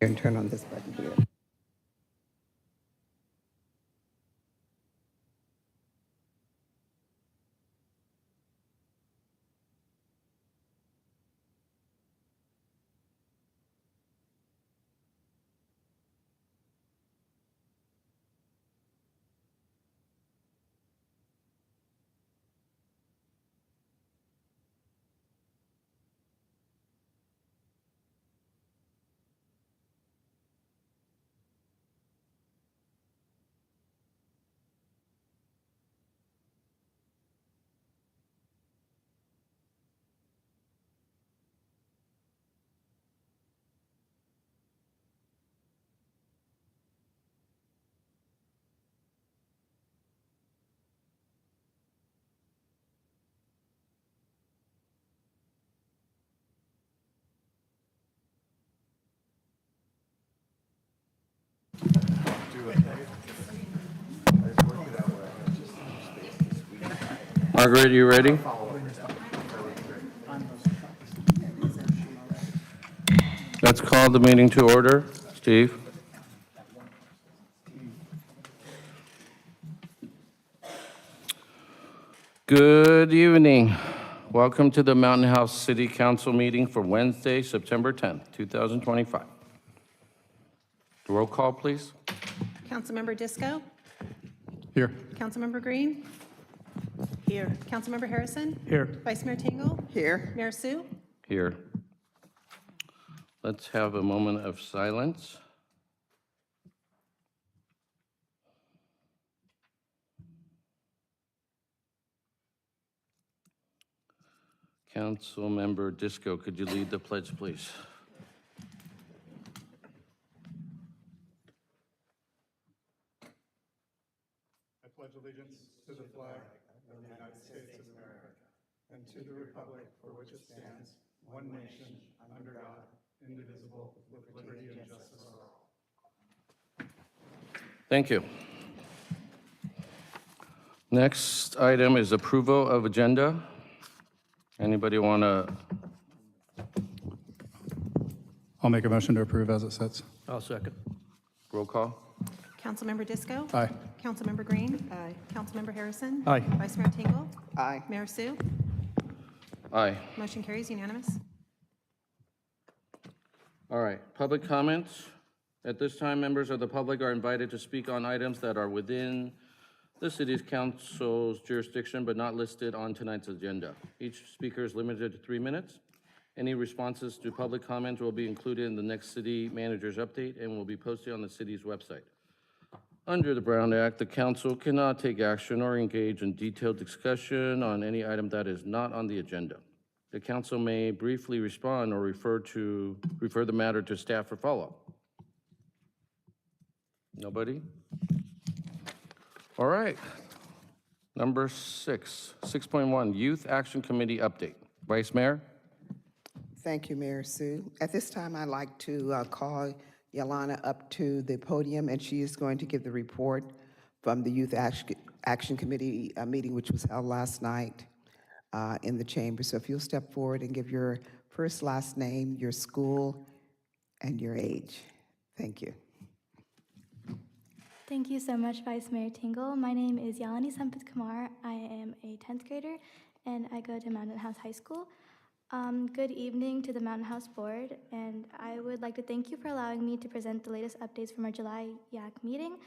And turn on this button here. Margaret, you ready? Let's call the meeting to order. Steve? Good evening. Welcome to the Mountain House City Council meeting for Wednesday, September 10th, 2025. Roll call, please. Councilmember Disco? Here. Councilmember Green? Here. Councilmember Harrison? Here. Vice Mayor Tingle? Here. Mayor Sue? Here. Let's have a moment of silence. Councilmember Disco, could you lead the pledge, please? I pledge allegiance to the flag of the United States of America and to the republic for which it stands, one nation, under God, indivisible, with liberty and justice for all. Thank you. Next item is approval of agenda. Anybody want to? I'll make a motion to approve as it sits. I'll second. Roll call? Councilmember Disco? Aye. Councilmember Green? Aye. Councilmember Harrison? Aye. Vice Mayor Tingle? Aye. Mayor Sue? Aye. Motion carries unanimous. All right, public comments. At this time, members of the public are invited to speak on items that are within the city's council's jurisdiction but not listed on tonight's agenda. Each speaker is limited to 3 minutes. Any responses to public comments will be included in the next city manager's update and will be posted on the city's website. Under the Brown Act, the council cannot take action or engage in detailed discussion on any item that is not on the agenda. The council may briefly respond or refer the matter to staff for follow-up. Nobody? All right. Number 6.1, Youth Action Committee update. Vice Mayor? Thank you, Mayor Sue. At this time, I'd like to call Yolanda up to the podium, and she is going to give the report from the Youth Action Committee meeting, which was held last night in the chamber. So if you'll step forward and give your first, last name, your school, and your age. Thank you. Thank you so much, Vice Mayor Tingle. My name is Yalani Sampath Kumar. I am a 10th grader, and I go to Mountain House High School. Good evening to the Mountain House Board, and I would like to thank you for allowing me to present the latest updates from our July YAC meeting.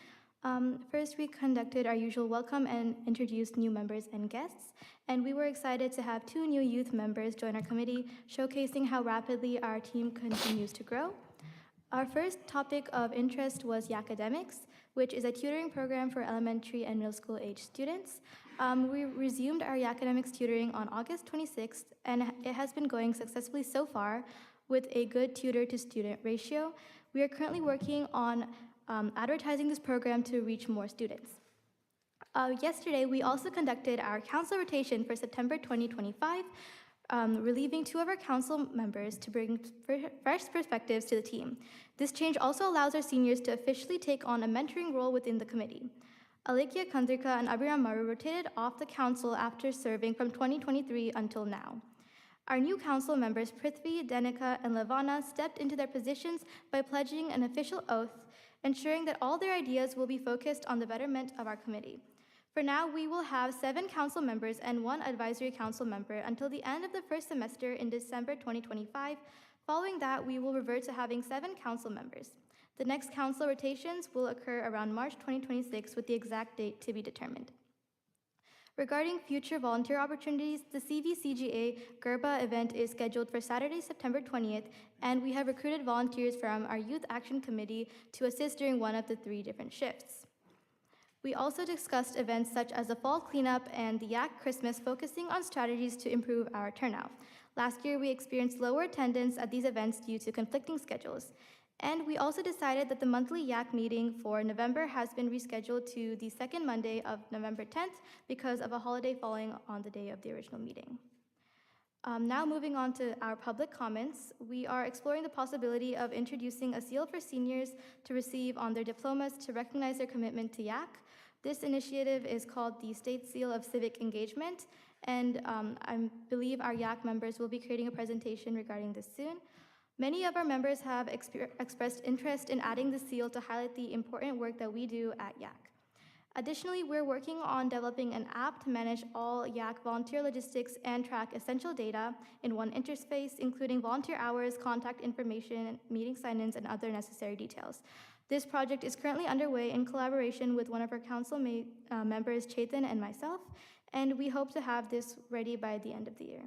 First, we conducted our usual welcome and introduced new members and guests, and we were excited to have 2 new youth members join our committee, showcasing how rapidly our team continues to grow. Our first topic of interest was Yakademics, which is a tutoring program for elementary and middle school age students. We resumed our Yakademics tutoring on August 26th, and it has been going successfully so far with a good tutor to student ratio. We are currently working on advertising this program to reach more students. Yesterday, we also conducted our council rotation for September 2025, relieving 2 of our council members to bring fresh perspectives to the team. This change also allows our seniors to officially take on a mentoring role within the committee. Alekia Kandirka and Abiram Maru rotated off the council after serving from 2023 until now. Our new council members, Prithvi, Danika, and Lavana, stepped into their positions by pledging an official oath, ensuring that all their ideas will be focused on the betterment of our committee. For now, we will have 7 council members and 1 advisory council member until the end of the first semester in December 2025. Following that, we will revert to having 7 council members. The next council rotations will occur around March 2026 with the exact date to be determined. Regarding future volunteer opportunities, the CVCGA Gerba event is scheduled for Saturday, September 20th, and we have recruited volunteers from our Youth Action Committee to assist during one of the 3 different shifts. We also discussed events such as the Fall Cleanup and the Yak Christmas, focusing on strategies to improve our turnout. Last year, we experienced lower attendance at these events due to conflicting schedules. And we also decided that the monthly Yak meeting for November has been rescheduled to the second Monday of November 10th because of a holiday falling on the day of the original meeting. Now moving on to our public comments, we are exploring the possibility of introducing a seal for seniors to receive on their diplomas to recognize their commitment to Yak. This initiative is called the State Seal of Civic Engagement, and I believe our Yak members will be creating a presentation regarding this soon. Many of our members have expressed interest in adding the seal to highlight the important work that we do at Yak. Additionally, we're working on developing an app to manage all Yak volunteer logistics and track essential data in one interface, including volunteer hours, contact information, meeting sign-ins, and other necessary details. This project is currently underway in collaboration with one of our council members, Chetan, and myself, and we hope to have this ready by the end of the year.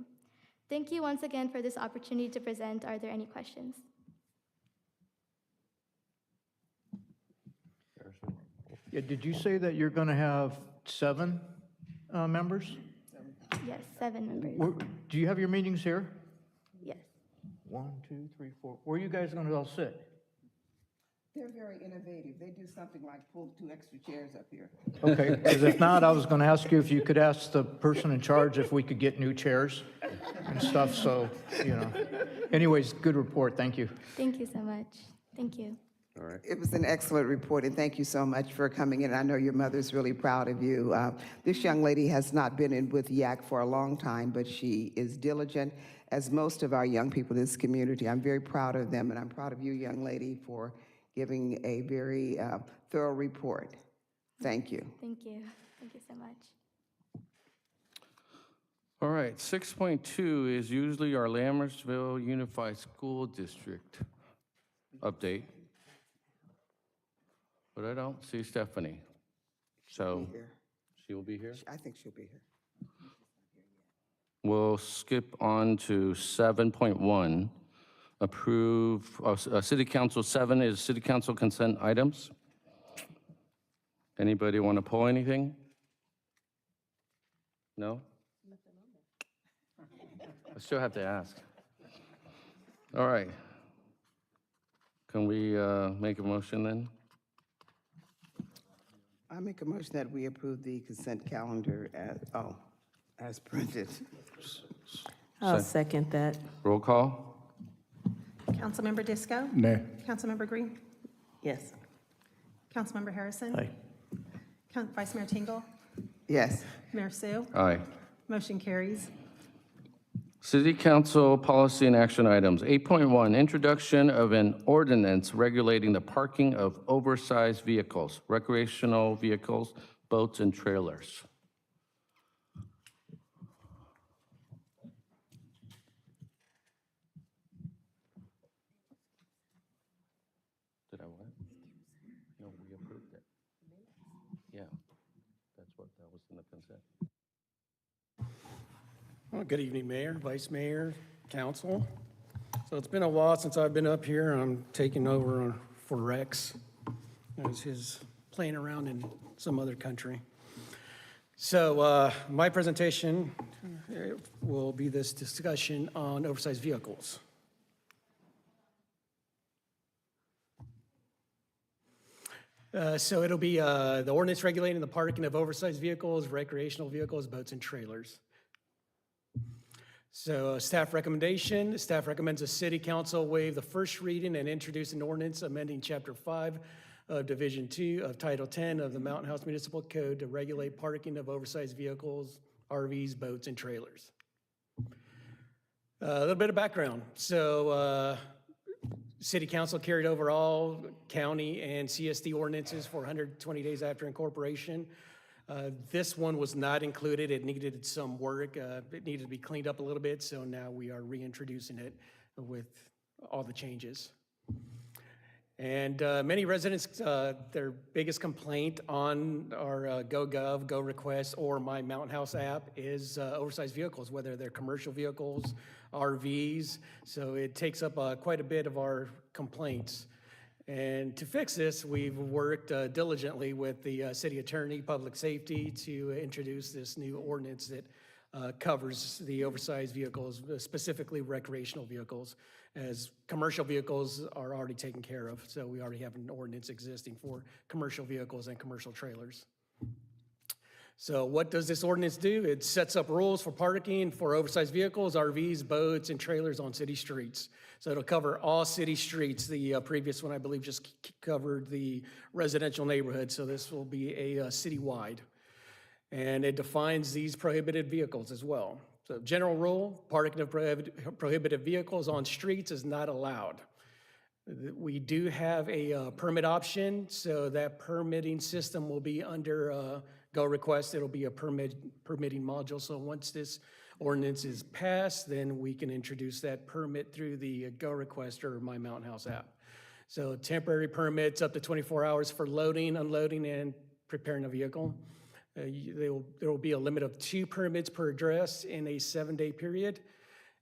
Thank you once again for this opportunity to present. Are there any questions? Yeah, did you say that you're going to have 7 members? Yes, 7 members. Do you have your meetings here? Yes. 1, 2, 3, 4. Where are you guys going to all sit? They're very innovative. They do something like pull 2 extra chairs up here. Okay, because if not, I was going to ask you if you could ask the person in charge if we could get new chairs and stuff, so, you know. Anyways, good report, thank you. Thank you so much. Thank you. All right. It was an excellent report, and thank you so much for coming in. I know your mother's really proud of you. This young lady has not been in with Yak for a long time, but she is diligent, as most of our young people in this community. I'm very proud of them, and I'm proud of you, young lady, for giving a very thorough report. Thank you. Thank you. Thank you so much. All right, 6.2 is usually our Lammersville Unified School District update. But I don't see Stephanie, so Here. she will be here. I think she'll be here. We'll skip on to 7.1. Approve, City Council 7 is City Council consent items. Anybody want to pull anything? No? I still have to ask. All right. Can we make a motion then? I make a motion that we approve the consent calendar as printed. I'll second that. Roll call? Councilmember Disco? Nay. Councilmember Green? Yes. Councilmember Harrison? Aye. Vice Mayor Tingle? Yes. Mayor Sue? Aye. Motion carries. City Council policy and action items. 8.1, introduction of an ordinance regulating the parking of oversized vehicles, recreational vehicles, boats, and trailers. Did I what? No, we approved it. Yeah, that was in the consent. Well, good evening, Mayor, Vice Mayor, Council. So it's been a while since I've been up here. I'm taking over for Rex as his playing around in some other country. So my presentation will be this discussion on oversized vehicles. So it'll be the ordinance regulating the parking of oversized vehicles, recreational vehicles, boats, and trailers. So staff recommendation, staff recommends the City Council waive the first reading and introduce an ordinance amending Chapter 5 of Division 2 of Title 10 of the Mountain House Municipal Code to regulate parking of oversized vehicles, RVs, boats, and trailers. A little bit of background. So City Council carried over all county and CSD ordinances for 120 days after incorporation. This one was not included. It needed some work. It needed to be cleaned up a little bit, so now we are reintroducing it with all the changes. And many residents, their biggest complaint on our GoGov, GoRequest, or My Mountain House app is oversized vehicles, whether they're commercial vehicles, RVs. So it takes up quite a bit of our complaints. And to fix this, we've worked diligently with the city attorney, public safety, to introduce this new ordinance that covers the oversized vehicles, specifically recreational vehicles, as commercial vehicles are already taken care of. So we already have an ordinance existing for commercial vehicles and commercial trailers. So what does this ordinance do? It sets up rules for parking for oversized vehicles, RVs, boats, and trailers on city streets. So it'll cover all city streets. The previous one, I believe, just covered the residential neighborhood, so this will be a citywide. And it defines these prohibited vehicles as well. So general rule, parking of prohibited vehicles on streets is not allowed. We do have a permit option, so that permitting system will be under GoRequest. It'll be a permitting module. So once this ordinance is passed, then we can introduce that permit through the GoRequest or My Mountain House app. So temporary permits up to 24 hours for loading, unloading, and preparing a vehicle. There will be a limit of 2 permits per address in a 7-day period.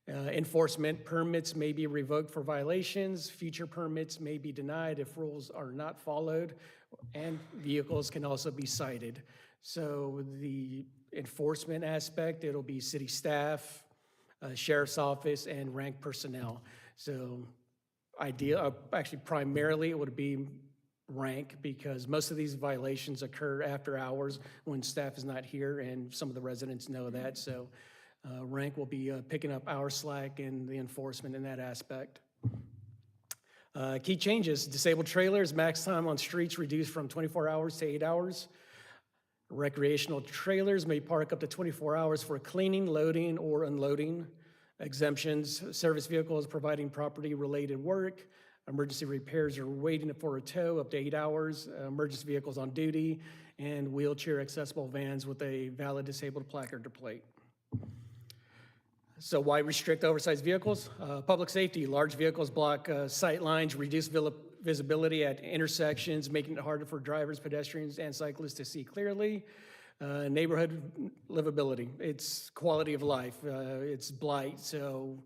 Enforcement permits may be revoked for violations. Future permits may be denied if rules are not followed, and vehicles can also be cited. So the enforcement aspect, it'll be city staff, sheriff's office, and rank personnel. So actually primarily it would be rank, because most of these violations occur after hours when staff is not here, and some of the residents know that. So rank will be picking up our slack in the enforcement in that aspect. Key changes: disabled trailers, max time on streets reduced from 24 hours to 8 hours. Recreational trailers may park up to 24 hours for cleaning, loading, or unloading. Exemptions: service vehicles providing property-related work. Emergency repairs or waiting for a tow up to 8 hours. Emergency vehicles on duty, and wheelchair accessible vans with a valid disabled placard or plate. So why restrict oversized vehicles? Public safety: large vehicles block sight lines, reduce visibility at intersections, making it harder for drivers, pedestrians, and cyclists to see clearly. Neighborhood livability: it's quality of life, it's blight, so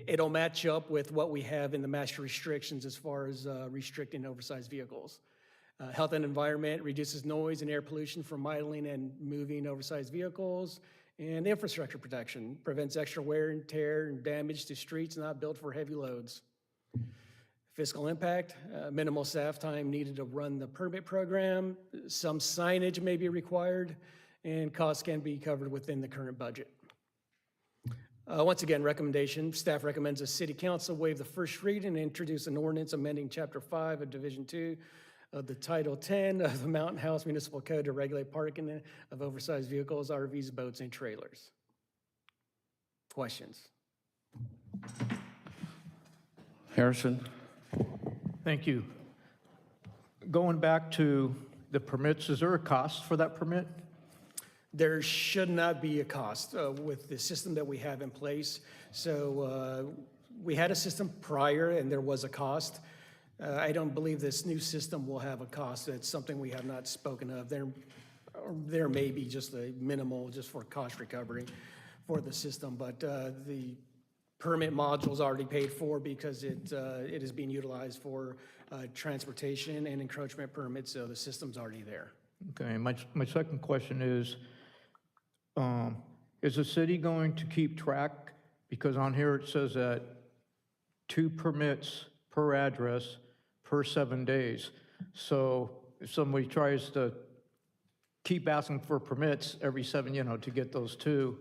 it'll match up with what we have in the master restrictions as far as restricting oversized vehicles. Health and environment: reduces noise and air pollution from idling and moving oversized vehicles. And infrastructure protection: prevents extra wear and tear and damage to streets not built for heavy loads. Fiscal impact: minimal staff time needed to run the permit program. Some signage may be required, and costs can be covered within the current budget. Once again, recommendation: staff recommends the City Council waive the first reading and introduce an ordinance amending Chapter 5 of Division 2 of the Title 10 of the Mountain House Municipal Code to regulate parking of oversized vehicles, RVs, boats, and trailers. Questions? Harrison? Thank you. Going back to the permits, is there a cost for that permit? There should not be a cost with the system that we have in place. So we had a system prior and there was a cost. I don't believe this new system will have a cost. It's something we have not spoken of. There may be just a minimal, just for cost recovery for the system, but the permit module is already paid for because it is being utilized for transportation and encroachment permits, so the system's already there. Okay, my second question is the city going to keep track? Because on here it says that 2 permits per address per 7 days. So if somebody tries to keep asking for permits every 7, to get those 2,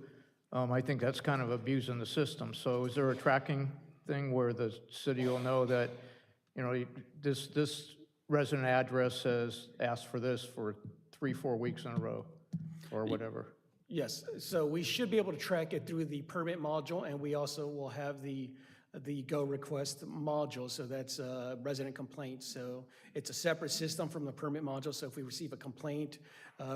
I think that's kind of abusing the system. So is there a tracking thing where the city will know that, this resident address has asked for this for 3-4 weeks in a row or whatever? Yes, so we should be able to track it through the permit module, and we also will have the Go Request module, so that's resident complaints. So it's a separate system from the permit module, so if we receive a complaint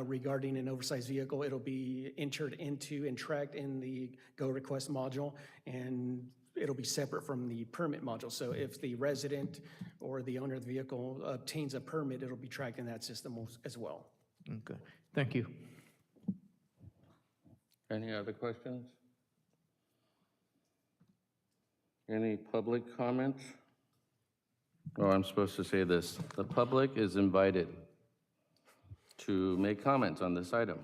regarding an oversized vehicle, it'll be entered into and tracked in the Go Request module, and it'll be separate from the permit module. So if the resident or the owner of the vehicle obtains a permit, it'll be tracked in that system as well. Okay, thank you. Any other questions? Any public comments? Oh, I'm supposed to say this. The public is invited to make comments on this item.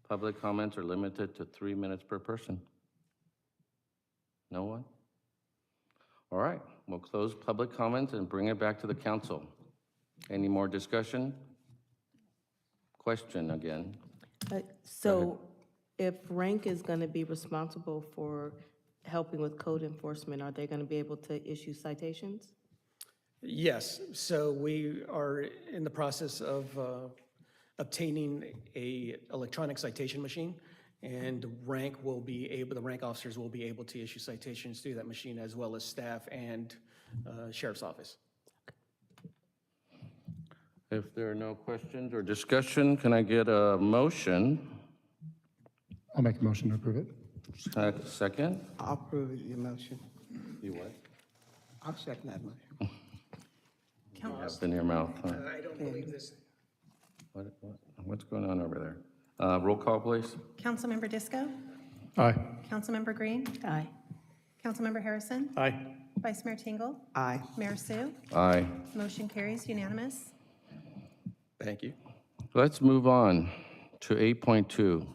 Public comments are limited to 3 minutes per person. No one? All right, we'll close public comments and bring it back to the council. Any more discussion? Question again. So if rank is going to be responsible for helping with code enforcement, are they going to be able to issue citations? Yes, so we are in the process of obtaining a electronic citation machine, and rank will be able, the rank officers will be able to issue citations through that machine, as well as staff and sheriff's office. If there are no questions or discussion, can I get a motion? I'll make a motion to approve it. Second? I'll approve the motion. You what? I'll second that motion. Have in your mouth, huh? I don't believe this. What's going on over there? Roll call, please. Councilmember Disco? Aye. Councilmember Green? Aye. Councilmember Harrison? Aye. Vice Mayor Tingle? Aye. Mayor Sue? Aye. Motion carries unanimous. Thank you. Let's move on to 8.2.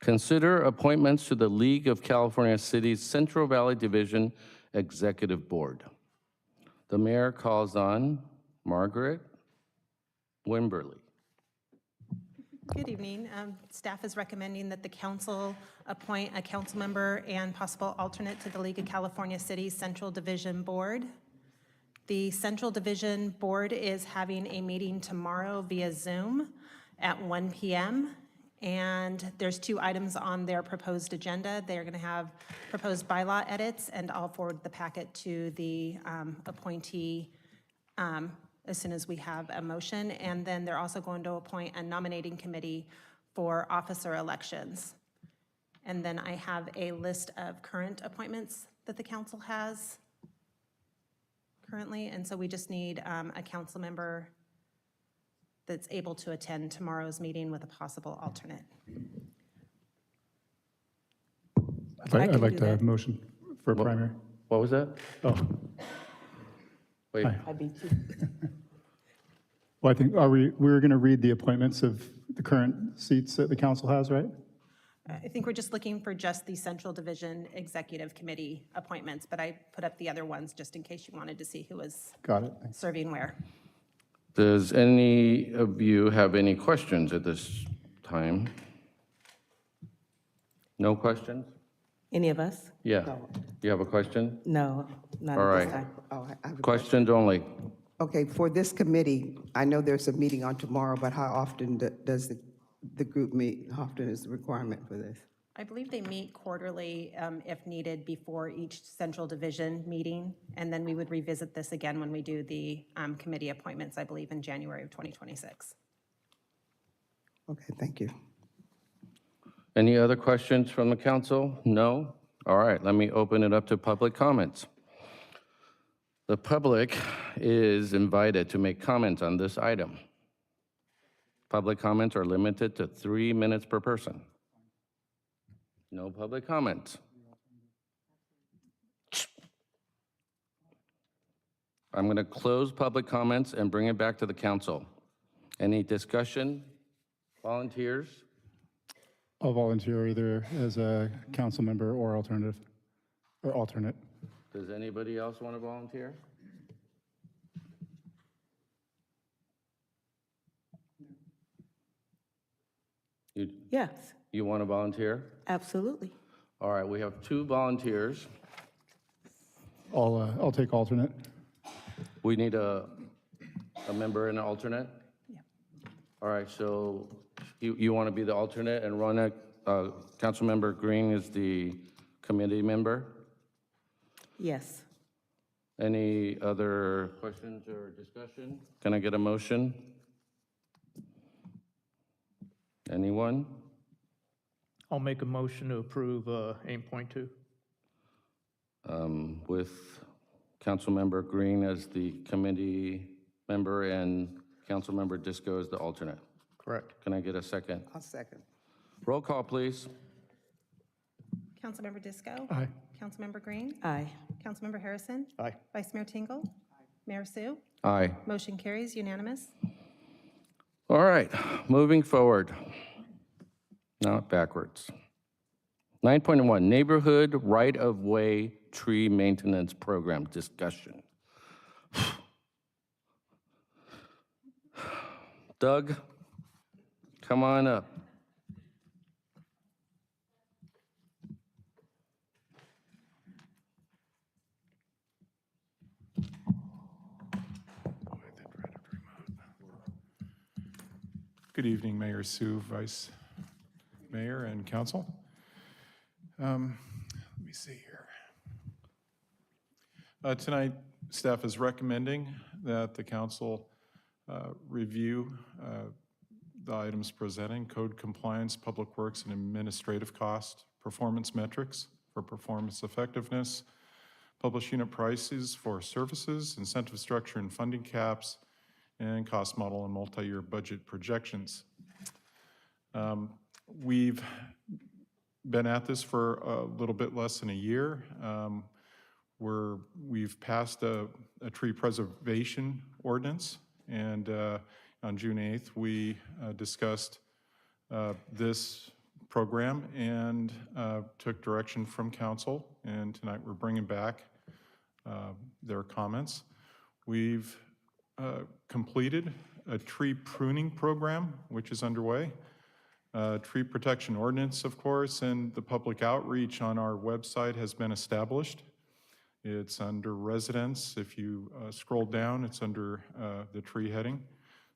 Consider appointments to the League of California Cities Central Valley Division Executive Board. The mayor calls on Margaret Wimberly. Good evening. Staff is recommending that the council appoint a council member and possible alternate to the League of California Cities Central Division Board. The Central Division Board is having a meeting tomorrow via Zoom at 1 p.m. And there's 2 items on their proposed agenda. They're going to have proposed bylaw edits, and I'll forward the packet to the appointee as soon as we have a motion. And then they're also going to appoint a nominating committee for officer elections. And then I have a list of current appointments that the council has currently, and so we just need a council member that's able to attend tomorrow's meeting with a possible alternate. I can I'd like do to that. motion for a primary. What was that? Oh, Wait, Aye. I beat you. well, I think, we're going to read the appointments of the current seats that the council has, right? I think we're just looking for just the Central Division Executive Committee appointments, but I put up the other ones just in case you wanted to see who was Got it. Thanks. serving where. does any of you have any questions at this time? No questions? Any of us? Yeah. You have a question? No, not All at this right. time. Oh, I have a Questions only. Okay, for this committee, I know there's a meeting on tomorrow, but how often does the group meet? How often is the requirement for this? I believe they meet quarterly if needed before each Central Division meeting, and then we would revisit this again when we do the committee appointments, I believe, in January of 2026. Okay, thank you. Any other questions from the council? No? All right, let me open it up to public comments. The public is invited to make comments on this item. Public comments are limited to 3 minutes per person. No public comments. I'm going to close public comments and bring it back to the council. Any discussion? Volunteers? I'll volunteer either as a council member or alternative, or alternate. Does anybody else want to volunteer? Yes, You want to volunteer? absolutely. All right, we have 2 volunteers. I'll take alternate. We need a member and an alternate? Yeah. All right, so You want to be the alternate, and Rona, Councilmember Green is the committee member? Yes. Any other questions or discussion? Can I get a motion? Anyone? I'll make a motion to approve 8.2. With Councilmember Green as the committee member and Councilmember Disco as the alternate. Correct. Can I get a second? I'll second. Roll call, please. Councilmember Disco? Aye. Councilmember Green? Aye. Councilmember Harrison? Aye. Vice Mayor Tingle? Mayor Sue? Aye. Motion carries unanimous. All right, moving forward. Now backwards. 9.1, Neighborhood Right-of-Way Tree Maintenance Program discussion. Doug, come on up. Good evening, Mayor Sue, Vice Mayor, and Council. Let me see here. Tonight, staff is recommending that the council review the items presenting: code compliance, public works, and administrative cost, performance metrics for performance effectiveness, published unit prices for services, incentive structure and funding caps, and cost model and multi-year budget projections. We've been at this for a little bit less than a year. We've passed a tree preservation ordinance, and on June 8th, we discussed this program and took direction from council, and tonight we're bringing back their comments. We've completed a tree pruning program, which is underway. Tree protection ordinance, of course, and the public outreach on our website has been established. It's under residents. If you scroll down, it's under the tree heading.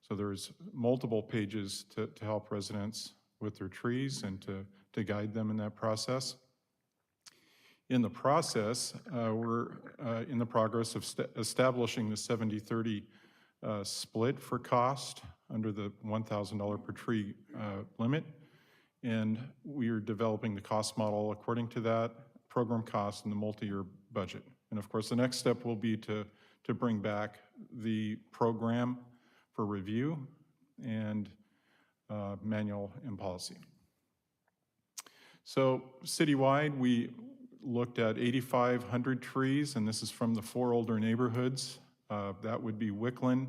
So there's multiple pages to help residents with their trees and to guide them in that process. In the process, we're in the progress of establishing the 70-30 split for cost under the $1,000 per tree limit. And we are developing the cost model according to that program cost and the multi-year budget. And of course, the next step will be to bring back the program for review and manual and policy. So citywide, we looked at 8,500 trees, and this is from the 4 older neighborhoods. That would be Wickland,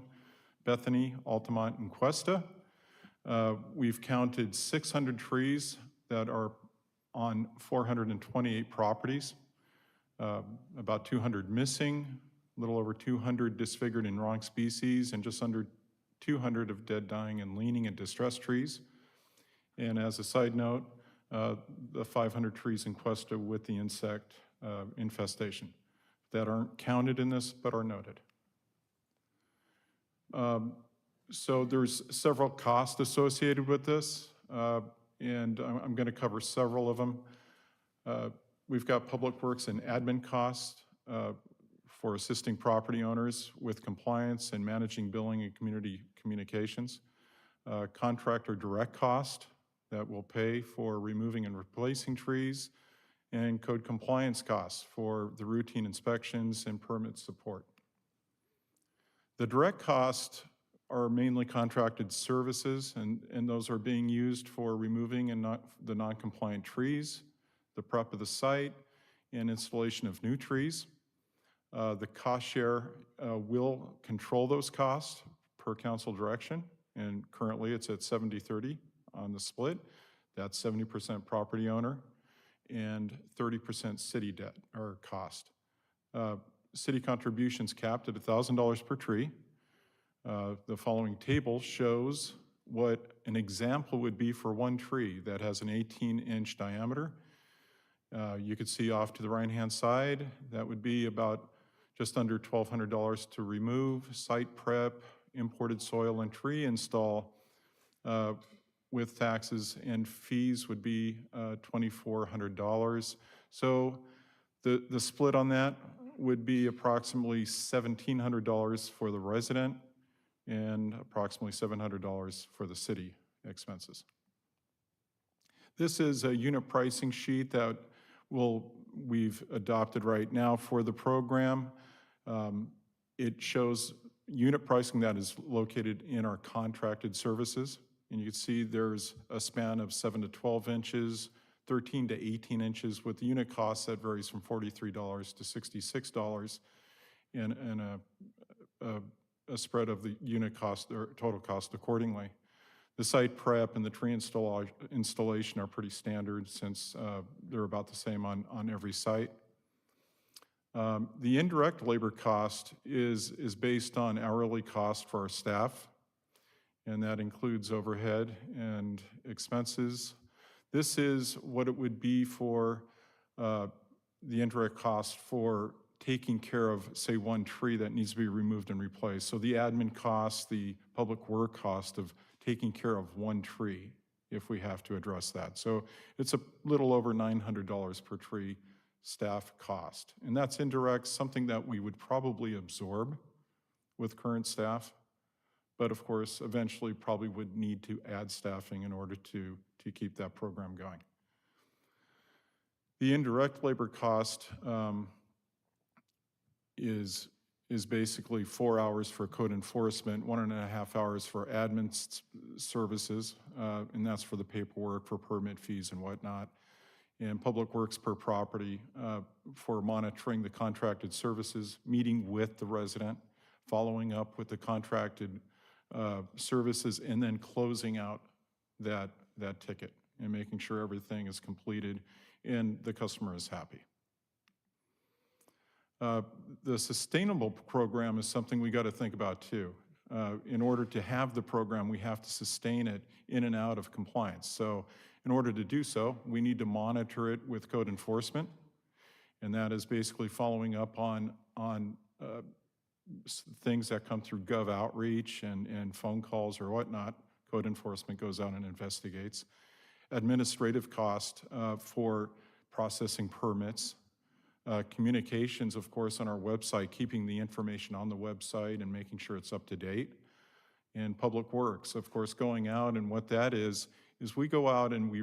Bethany, Altamont, and Cuesta. We've counted 600 trees that are on 428 properties, about 200 missing, a little over 200 disfigured and wrong species, and just under 200 of dead, dying, and leaning and distressed trees. And as a side note, the 500 trees in Cuesta with the insect infestation that aren't counted in this but are noted. So there's several costs associated with this, and I'm going to cover several of them. We've got public works and admin costs for assisting property owners with compliance and managing billing and community communications. Contractor direct cost that will pay for removing and replacing trees, and code compliance costs for the routine inspections and permit support. The direct costs are mainly contracted services, and those are being used for removing the non-compliant trees, the prep of the site, and installation of new trees. The cost share will control those costs per council direction, and currently it's at 70-30 on the split. That's 70% property owner and 30% city debt or cost. City contributions capped at $1,000 per tree. The following table shows what an example would be for one tree that has an 18-inch diameter. You could see off to the right-hand side, that would be about just under $1,200 to remove, site prep, imported soil and tree install. with taxes and fees would be $2,400. So the split on that would be approximately $1,700 for the resident and approximately $700 for the city expenses. This is a unit pricing sheet that we've adopted right now for the program. It shows unit pricing that is located in our contracted services. And you can see there's a span of 7 to 12 inches, 13 to 18 inches, with the unit cost that varies from $43 to $66, and a spread of the unit cost or total cost accordingly. The site prep and the tree installation are pretty standard since they're about the same on every site. The indirect labor cost is based on hourly cost for our staff, and that includes overhead and expenses. This is what it would be for the indirect cost for taking care of, say, one tree that needs to be removed and replaced. So the admin cost, the public work cost of taking care of one tree, if we have to address that. So it's a little over $900 per tree staff cost. And that's indirect, something that we would probably absorb with current staff, but of course, eventually probably would need to add staffing in order to keep that program going. The indirect labor cost is basically 4 hours for code enforcement, 1.5 hours for admin services, and that's for the paperwork, for permit fees and whatnot, and public works per property for monitoring the contracted services, meeting with the resident, following up with the contracted services, and then closing out that ticket and making sure everything is completed and the customer is happy. The sustainable program is something we got to think about too. In order to have the program, we have to sustain it in and out of compliance. So in order to do so, we need to monitor it with code enforcement, and that is basically following up on things that come through Gov outreach and phone calls or whatnot. Code enforcement goes out and investigates. Administrative cost for processing permits. Communications, of course, on our website, keeping the information on the website and making sure it's up to date. And public works, of course, going out, and what that is we go out and we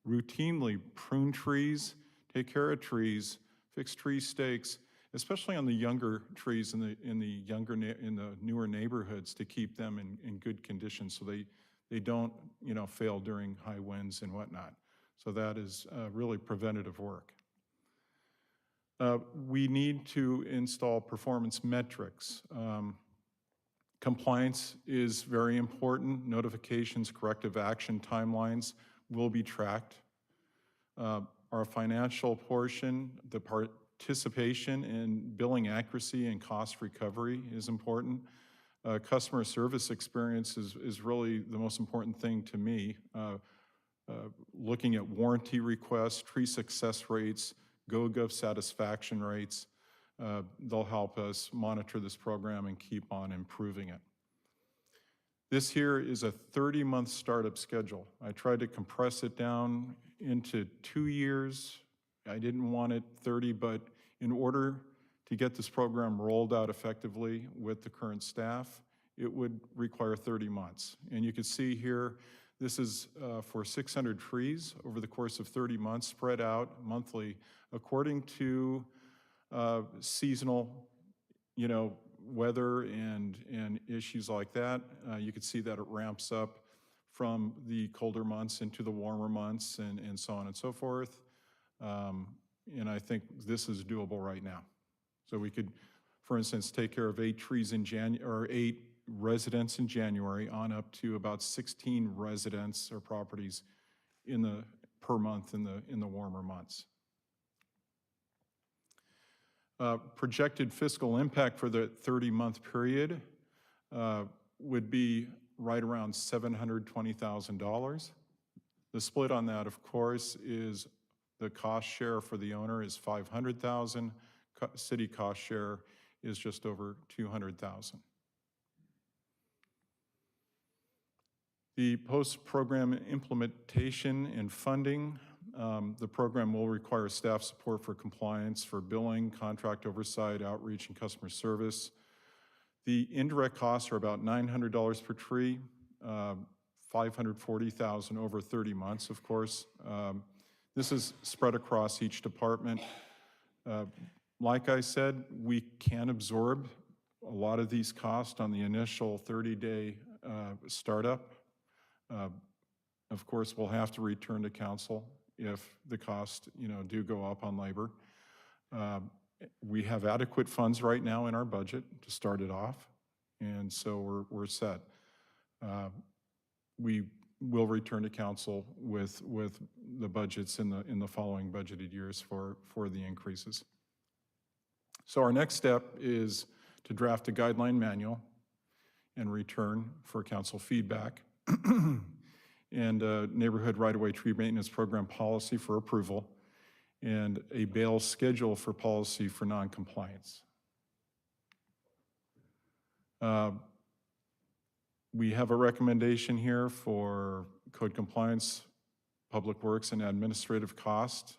routinely prune trees, take care of trees, fix tree stakes, especially on the younger trees in the newer neighborhoods, to keep them in good condition so they don't fail during high winds and whatnot. So that is really preventative work. We need to install performance metrics. Compliance is very important. Notifications, corrective action timelines will be tracked. Our financial portion, the participation in billing accuracy and cost recovery is important. Customer service experience is really the most important thing to me. Looking at warranty requests, tree success rates, GoGov satisfaction rates, they'll help us monitor this program and keep on improving it. This here is a 30-month startup schedule. I tried to compress it down into 2 years. I didn't want it 30, but in order to get this program rolled out effectively with the current staff, it would require 30 months. And you can see here, this is for 600 trees over the course of 30 months, spread out monthly according to seasonal, weather and issues like that. You can see that it ramps up from the colder months into the warmer months and so on and so forth. And I think this is doable right now. So we could, for instance, take care of 8 trees in January, or 8 residents in January, on up to about 16 residents or properties per month in the warmer months. Projected fiscal impact for the 30-month period would be right around $720,000. The split on that, of course, is the cost share for the owner is $500,000. City cost share is just over $200,000. The post-program implementation and funding, the program will require staff support for compliance, for billing, contract oversight, outreach, and customer service. The indirect costs are about $900 per tree, $540,000 over 30 months, of course. This is spread across each department. Like I said, we can absorb a lot of these costs on the initial 30-day startup. Of course, we'll have to return to council if the costs, do go up on labor. We have adequate funds right now in our budget to start it off, and so we're set. We will return to council with the budgets in the following budgeted years for the increases. So our next step is to draft a guideline manual and return for council feedback and a neighborhood right-of-way tree maintenance program policy for approval and a bail schedule for policy for noncompliance. We have a recommendation here for code compliance, public works, and administrative cost,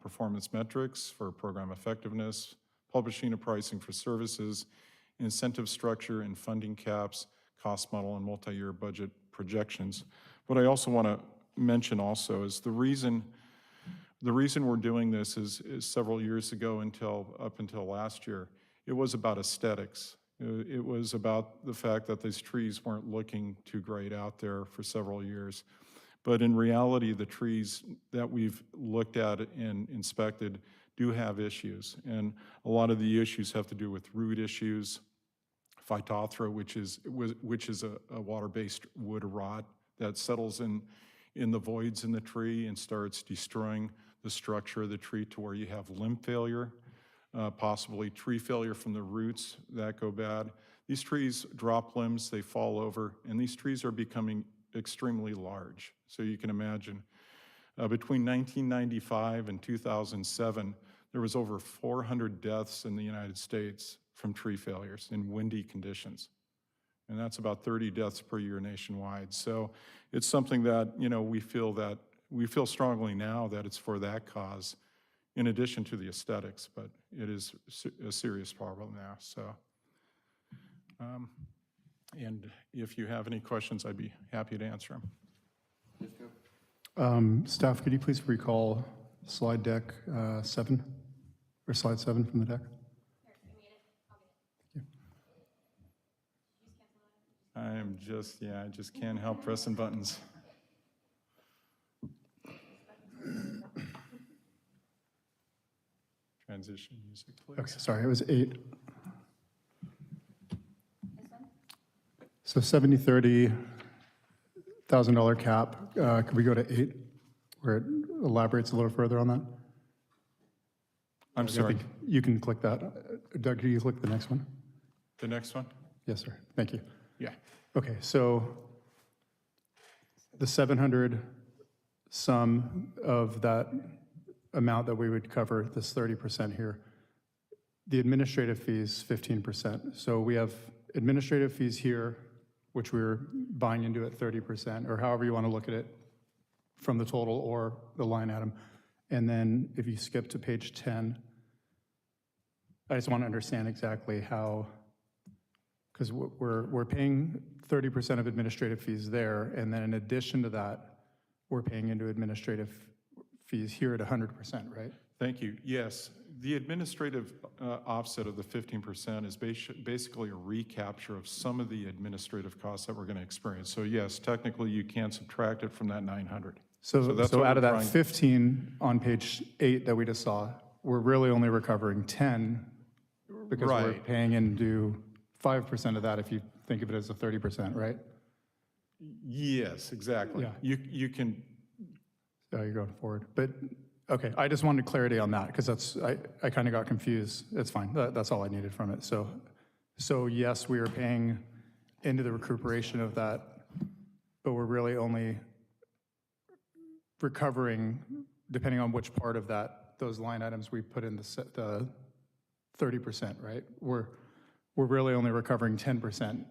performance metrics for program effectiveness, publishing and pricing for services, incentive structure and funding caps, cost model, and multi-year budget projections. What I also want to mention also is the reason we're doing this is several years ago up until last year, it was about aesthetics. It was about the fact that these trees weren't looking too great out there for several years. But in reality, the trees that we've looked at and inspected do have issues. And a lot of the issues have to do with root issues, Phytophthora, which is a water-based wood rot that settles in the voids in the tree and starts destroying the structure of the tree to where you have limb failure, possibly tree failure from the roots that go bad. These trees drop limbs, they fall over, and these trees are becoming extremely large. So you can imagine, between 1995 and 2007, there was over 400 deaths in the United States from tree failures in windy conditions. And that's about 30 deaths per year nationwide. So it's something that, we feel strongly now that it's for that cause, in addition to the aesthetics, but it is a serious problem now, so. And if you have any questions, I'd be happy to answer them. Staff, could you please recall slide deck 7, or slide 7 from the deck? I just can't help pressing buttons. Transition music, please. Okay, sorry, it was 8. So $70,000 cap, could we go to 8, where it elaborates a little further on that? I'm sorry, You can click that. Doug, can you click the next one? the next one? Yes, sir, thank you. Yeah. Okay, so the 700 sum of that amount that we would cover, this 30% here, the administrative fees, 15%. So we have administrative fees here, which we're buying into at 30%, or however you want to look at it, from the total or the line item. And then if you skip to page 10, I just want to understand exactly how, because we're paying 30% of administrative fees there, and then in addition to that, we're paying into administrative fees here at 100%, right? Thank you. Yes, the administrative offset of the 15% is basically a recapture of some of the administrative costs that we're going to experience. So yes, technically you can subtract it from that 900. So that's what out of we're that trying- 15 on page 8 that we just saw, we're really only recovering 10 because we're Right. paying into 5% of that if you think of it as a 30%, right? Yes, exactly. Yeah. You can, So you're going forward. But, okay, I just wanted clarity on that because I kind of got confused. It's fine. That's all I needed from it. So yes, we are paying into the recuperation of that, but we're really only recovering, depending on which part of those line items we put in the 30%, right? We're really only recovering 10%.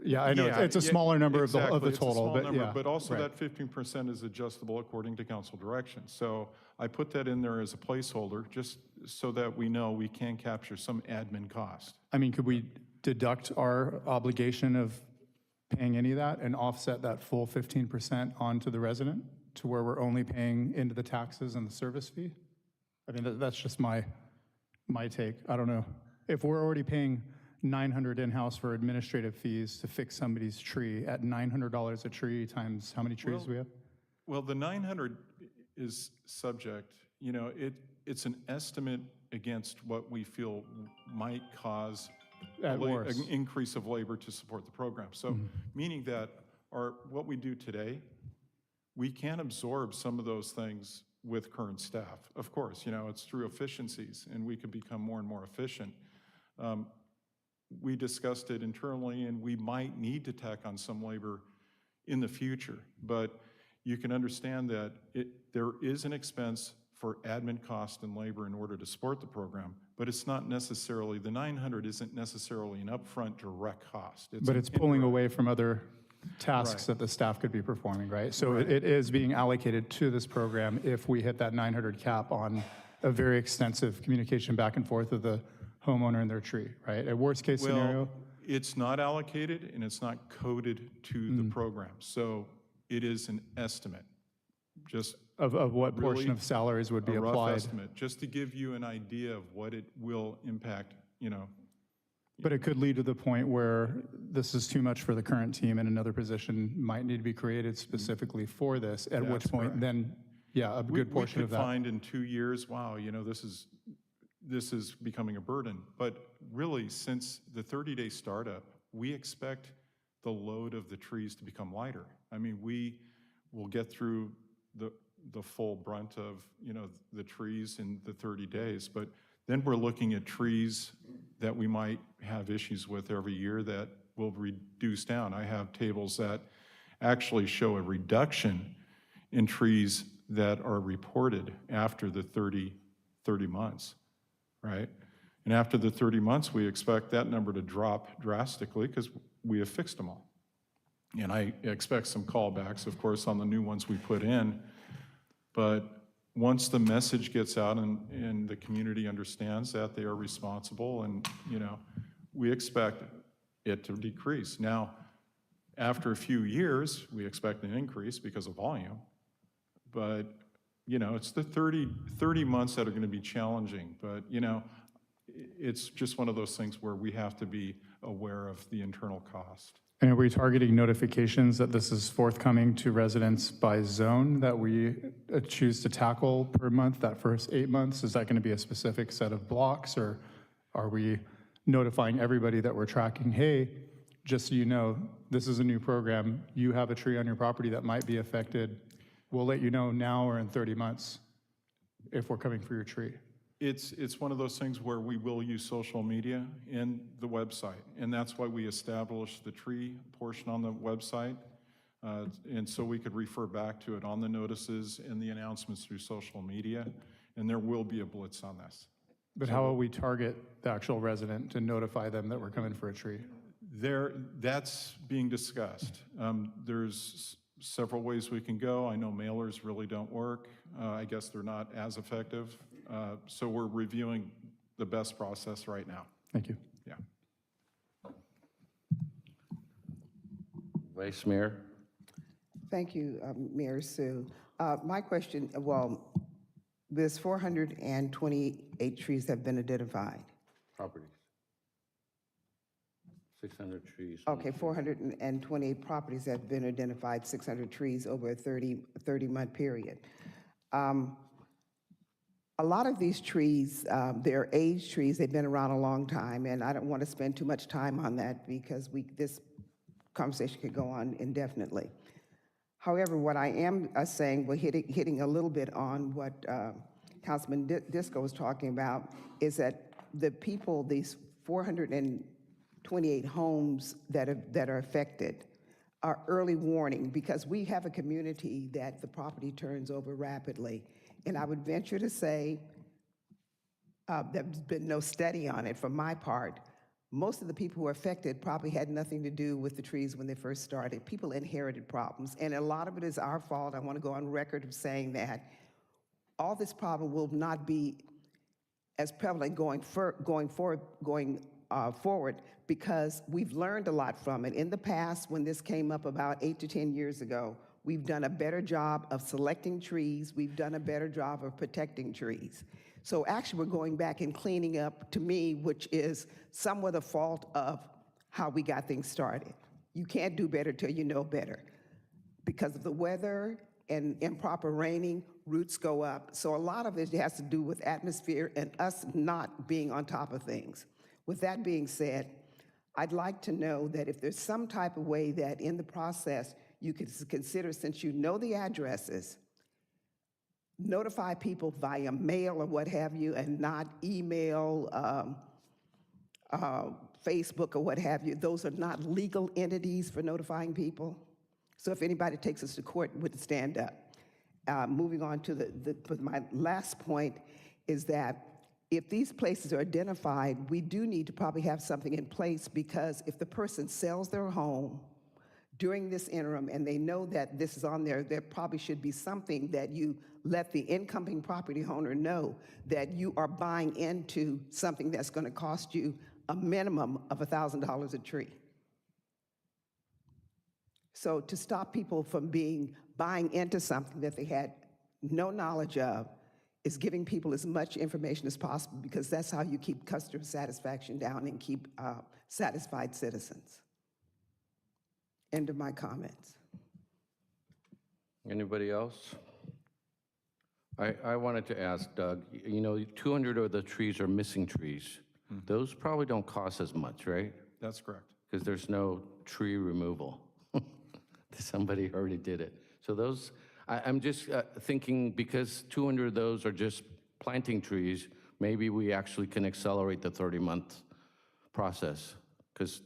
Yeah, I know, Yeah, it's a yeah, smaller number of the exactly, it's a total, small but number, yeah. But also right. that 15% is adjustable according to council direction. So I put that in there as a placeholder, just so that we know we can capture some admin cost. I mean, could we deduct our obligation of paying any of that and offset that full 15% onto the resident to where we're only paying into the taxes and the service fee? I mean, that's just my take. I don't know. If we're already paying $900 in-house for administrative fees to fix somebody's tree at $900 a tree times how many trees we have? Well, the 900 is subject, it's an estimate against what we feel might cause At worst. an increase of labor to support the program. So meaning that what we do today, we can absorb some of those things with current staff. Of course, it's through efficiencies, and we could become more and more efficient. We discussed it internally, and we might need to tack on some labor in the future. But you can understand that there is an expense for admin cost and labor in order to support the program, but it's not necessarily, the 900 isn't necessarily an upfront direct cost. But an it's pulling indirect- away from other tasks Right. that the staff could be performing, right? So Right. it is being allocated to this program if we hit that 900 cap on a very extensive communication back and forth with the homeowner and their tree, right? A worst-case scenario, Well, it's not allocated and it's not coded to the program. So it is an estimate, just of what portion really of salaries would be a rough applied. estimate, just to give you an idea of what it will impact, But it could lead to the point where this is too much for the current team and another position might need to be created specifically for this, at which That's point correct. then, yeah, a good portion of We could that. find in 2 years, wow, this is becoming a burden. But really, since the 30-day startup, we expect the load of the trees to become lighter. I mean, we will get through the full brunt of, the trees in the 30 days, but then we're looking at trees that we might have issues with every year that will reduce down. I have tables that actually show a reduction in trees that are reported after the 30 months, right? And after the 30 months, we expect that number to drop drastically because we have fixed them all. And I expect some callbacks, of course, on the new ones we put in. But once the message gets out and the community understands that they are responsible, and, we expect it to decrease. Now, after a few years, we expect an increase because of volume. But, it's the 30 months that are going to be challenging. But, it's just one of those things where we have to be aware of the internal cost. And are we targeting notifications that this is forthcoming to residents by zone that we choose to tackle per month, that first 8 months? Is that going to be a specific set of blocks, or are we notifying everybody that we're tracking, hey, just so you know, this is a new program, you have a tree on your property that might be affected, we'll let you know now or in 30 months if we're coming for your tree? It's one of those things where we will use social media and the website, and that's why we established the tree portion on the website, and so we could refer back to it on the notices and the announcements through social media, and there will be a blitz on this. But how will we target the actual resident to notify them that we're coming for a tree? That's being discussed. There's several ways we can go. I know mailers really don't work. I guess they're not as effective. So we're reviewing the best process right now. Thank you. Yeah. Vice Mayor? Thank you, Mayor Sue. My question, there's 428 trees that have been identified. Properties. 600 trees. Okay, 428 properties have been identified, 600 trees over a 30-month period. A lot of these trees, they're aged trees, they've been around a long time, and I don't want to spend too much time on that because this conversation could go on indefinitely. However, what I am saying, hitting a little bit on what Councilman Disco was talking about, is that the people, these 428 homes that are affected, are early warning, because we have a community that the property turns over rapidly. And I would venture to say, there's been no study on it from my part, most of the people who are affected probably had nothing to do with the trees when they first started. People inherited problems, and a lot of it is our fault. I want to go on record of saying that all this problem will not be as prevalent going forward because we've learned a lot from it. In the past, when this came up about 8 to 10 years ago, we've done a better job of selecting trees. We've done a better job of protecting trees. So actually, we're going back and cleaning up, to me, which is somewhat the fault of how we got things started. You can't do better till you know better. Because of the weather and improper raining, roots go up. So a lot of it has to do with atmosphere and us not being on top of things. With that being said, I'd like to know that if there's some type of way that in the process you could consider, since you know the addresses, notify people via mail or what have you, and not email, Facebook or what have you. Those are not legal entities for notifying people. So if anybody takes us to court, would stand up. Moving on to my last point is that if these places are identified, we do need to probably have something in place, because if the person sells their home during this interim and they know that this is on there, there probably should be something that you let the incoming property owner know that you are buying into something that's going to cost you a minimum of $1,000 a tree. So to stop people from buying into something that they had no knowledge of is giving people as much information as possible, because that's how you keep customer satisfaction down and keep satisfied citizens. End of my Anybody else? I wanted to ask Doug, 200 of the trees are missing trees. Those probably don't cost as much, right? That's correct. Because there's no tree removal. Somebody already did it. So those, I'm just thinking, because 200 of those are just planting trees, maybe we actually can accelerate the 30-month process, because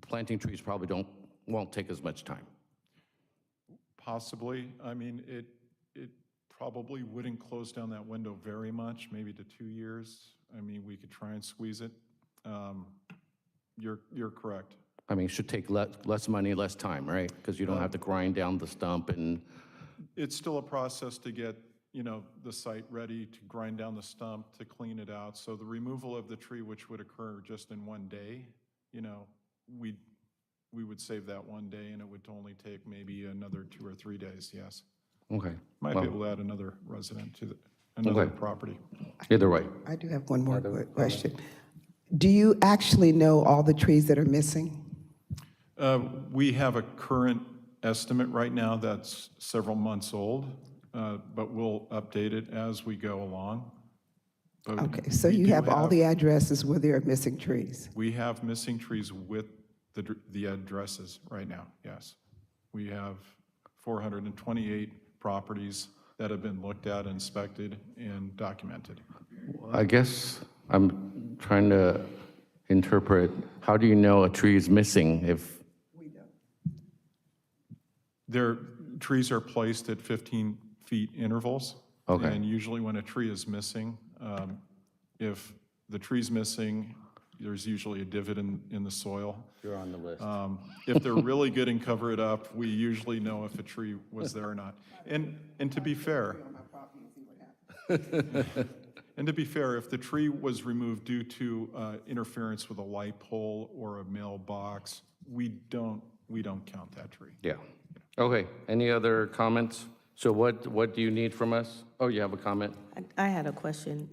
planting trees probably won't take as much time. Possibly. I mean, it probably wouldn't close down that window very much, maybe to 2 years. I mean, we could try and squeeze it. You're correct. I mean, it should take less money, less time, right? Because you don't have to grind down the stump and... It's still a process to get, the site ready, to grind down the stump, to clean it out. So the removal of the tree, which would occur just in one day, we would save that one day, and it would only take maybe another 2 or 3 days, yes. Okay. Might be able to add another resident to another property. Either way. I do have one more question. Do you actually know all the trees that are missing? We have a current estimate right now that's several months old, but we'll update it as we go along. But Okay, so we you do have all the addresses where there are missing trees? We have missing trees with the addresses right now, yes. We have 428 properties that have been looked at, inspected, and documented. I guess I'm trying to interpret, how do you know a tree is missing if... Their trees are placed at 15 feet intervals. Okay. And usually when a tree is missing, if the tree's missing, there's usually a divot in the soil. You're on the list. If they're really good and cover it up, we usually know if a tree was there or not. And to be fair, and to be fair, if the tree was removed due to interference with a light pole or a mailbox, we don't count that tree. Yeah. Okay, any other comments? So what do you need from us? Oh, you have a comment? I had a question,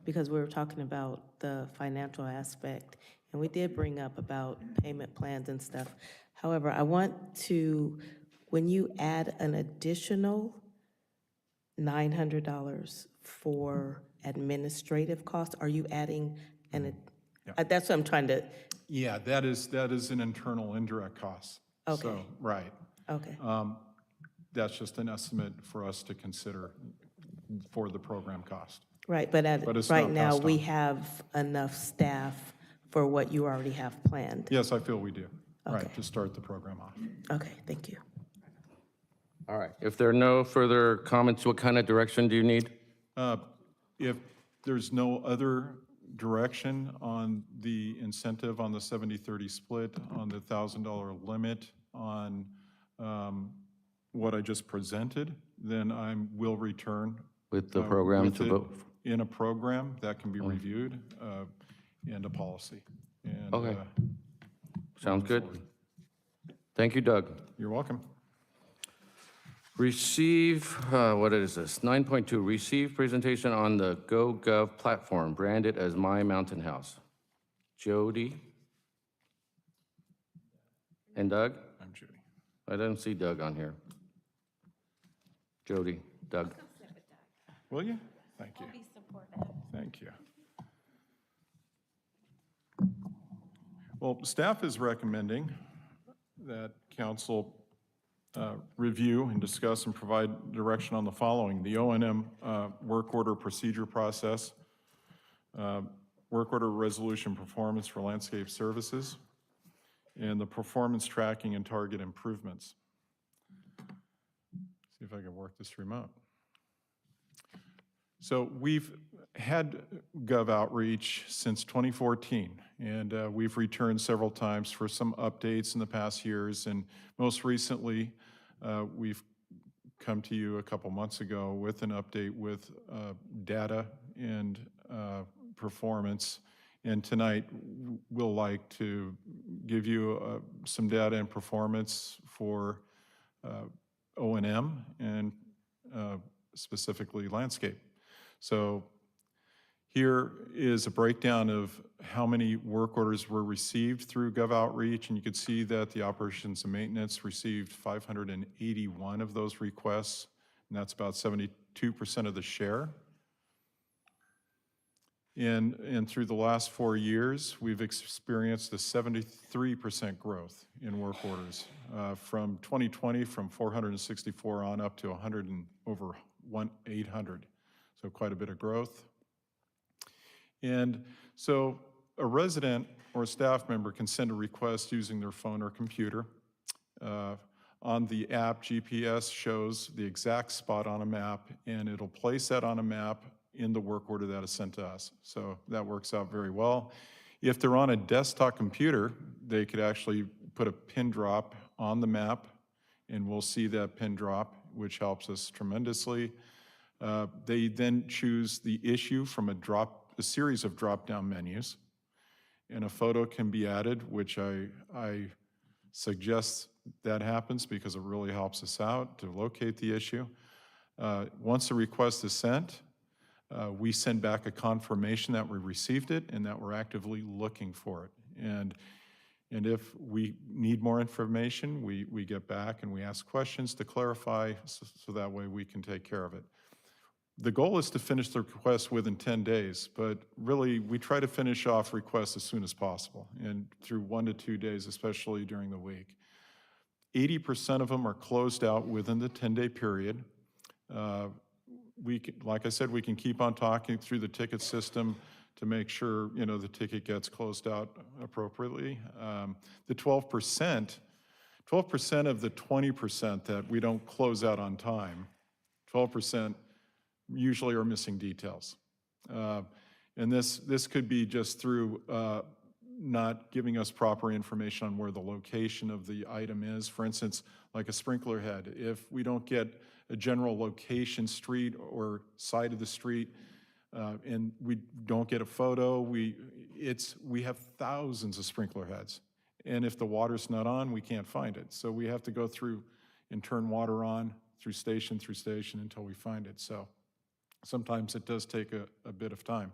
because we were talking about the financial aspect, and we did bring up about payment plans and stuff. However, I want to, when you add an additional $900 for administrative costs, are you adding that's what I'm trying to, Yeah, that is an internal indirect cost. Okay. So, right. okay. That's just an estimate for us to consider for the program cost. Right, but it's right not now, passed we on. have enough staff for what you already have planned. Yes, I feel we do, right, Okay. to start the program off. Okay, thank you. All right, if there are no further comments, what kind of direction do you need? If there's no other direction on the incentive on the 70-30 split, on the $1,000 limit, on what I just presented, then I will return With the program with to it vote? in a program that can be reviewed and a policy. And, Okay. Sounds good. Thank you, Doug. You're welcome. Receive, what is this? 9.2, receive presentation on the GoGov platform branded as My Mountain House. Jody? And Doug? I'm Judy. I don't see Doug on here. Jody, Doug. Will you? Thank you. Thank you. Well, staff is recommending that council review and discuss and provide direction on the following: the O&M work order procedure process, work order resolution performance for landscape services, and the performance tracking and target improvements. See if I can work this remote. So we've had Gov Outreach since 2014, and we've returned several times for some updates in the past years, and most recently, we've come to you a couple months ago with an update with data and performance, and tonight we'll like to give you some data and performance for O&M and specifically landscape. So here is a breakdown of how many work orders were received through Gov Outreach, and you can see that the operations and maintenance received 581 of those requests, and that's about 72% of the share. And through the last 4 years, we've experienced a 73% growth in work orders from 2020, from 464 on up to 100 and over 800. So quite a bit of growth. And so a resident or a staff member can send a request using their phone or computer. On the app, GPS shows the exact spot on a map, and it'll place that on a map in the work order that is sent to us. So that works out very well. If they're on a desktop computer, they could actually put a pin drop on the map, and we'll see that pin drop, which helps us tremendously. They then choose the issue from a series of drop-down menus, and a photo can be added, which I suggest that happens because it really helps us out to locate the issue. Once the request is sent, we send back a confirmation that we received it and that we're actively looking for it. And if we need more information, we get back and we ask questions to clarify so that way we can take care of it. The goal is to finish the request within 10 days, but really we try to finish off requests as soon as possible and through 1 to 2 days, especially during the week. 80% of them are closed out within the 10-day period. Like I said, we can keep on talking through the ticket system to make sure, the ticket gets closed out appropriately. The 12% of the 20% that we don't close out on time, 12% usually are missing details. And this could be just through not giving us proper information on where the location of the item is. For instance, like a sprinkler head, if we don't get a general location, street or side of the street, and we don't get a photo, we have thousands of sprinkler heads. And if the water's not on, we can't find it. So we have to go through and turn water on through station until we find it. So sometimes it does take a bit of time.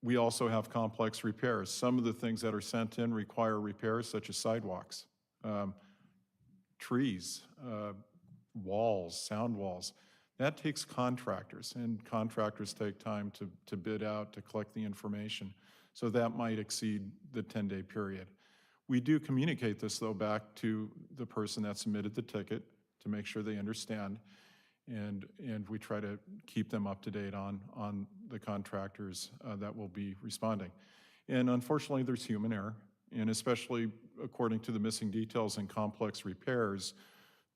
We also have complex repairs. Some of the things that are sent in require repairs, such as sidewalks, trees, walls, sound walls. That takes contractors, and contractors take time to bid out, to collect the information. So that might exceed the 10-day period. We do communicate this, though, back to the person that submitted the ticket to make sure they understand. And we try to keep them up to date on the contractors that will be responding. And unfortunately, there's human error, and especially according to the missing details and complex repairs,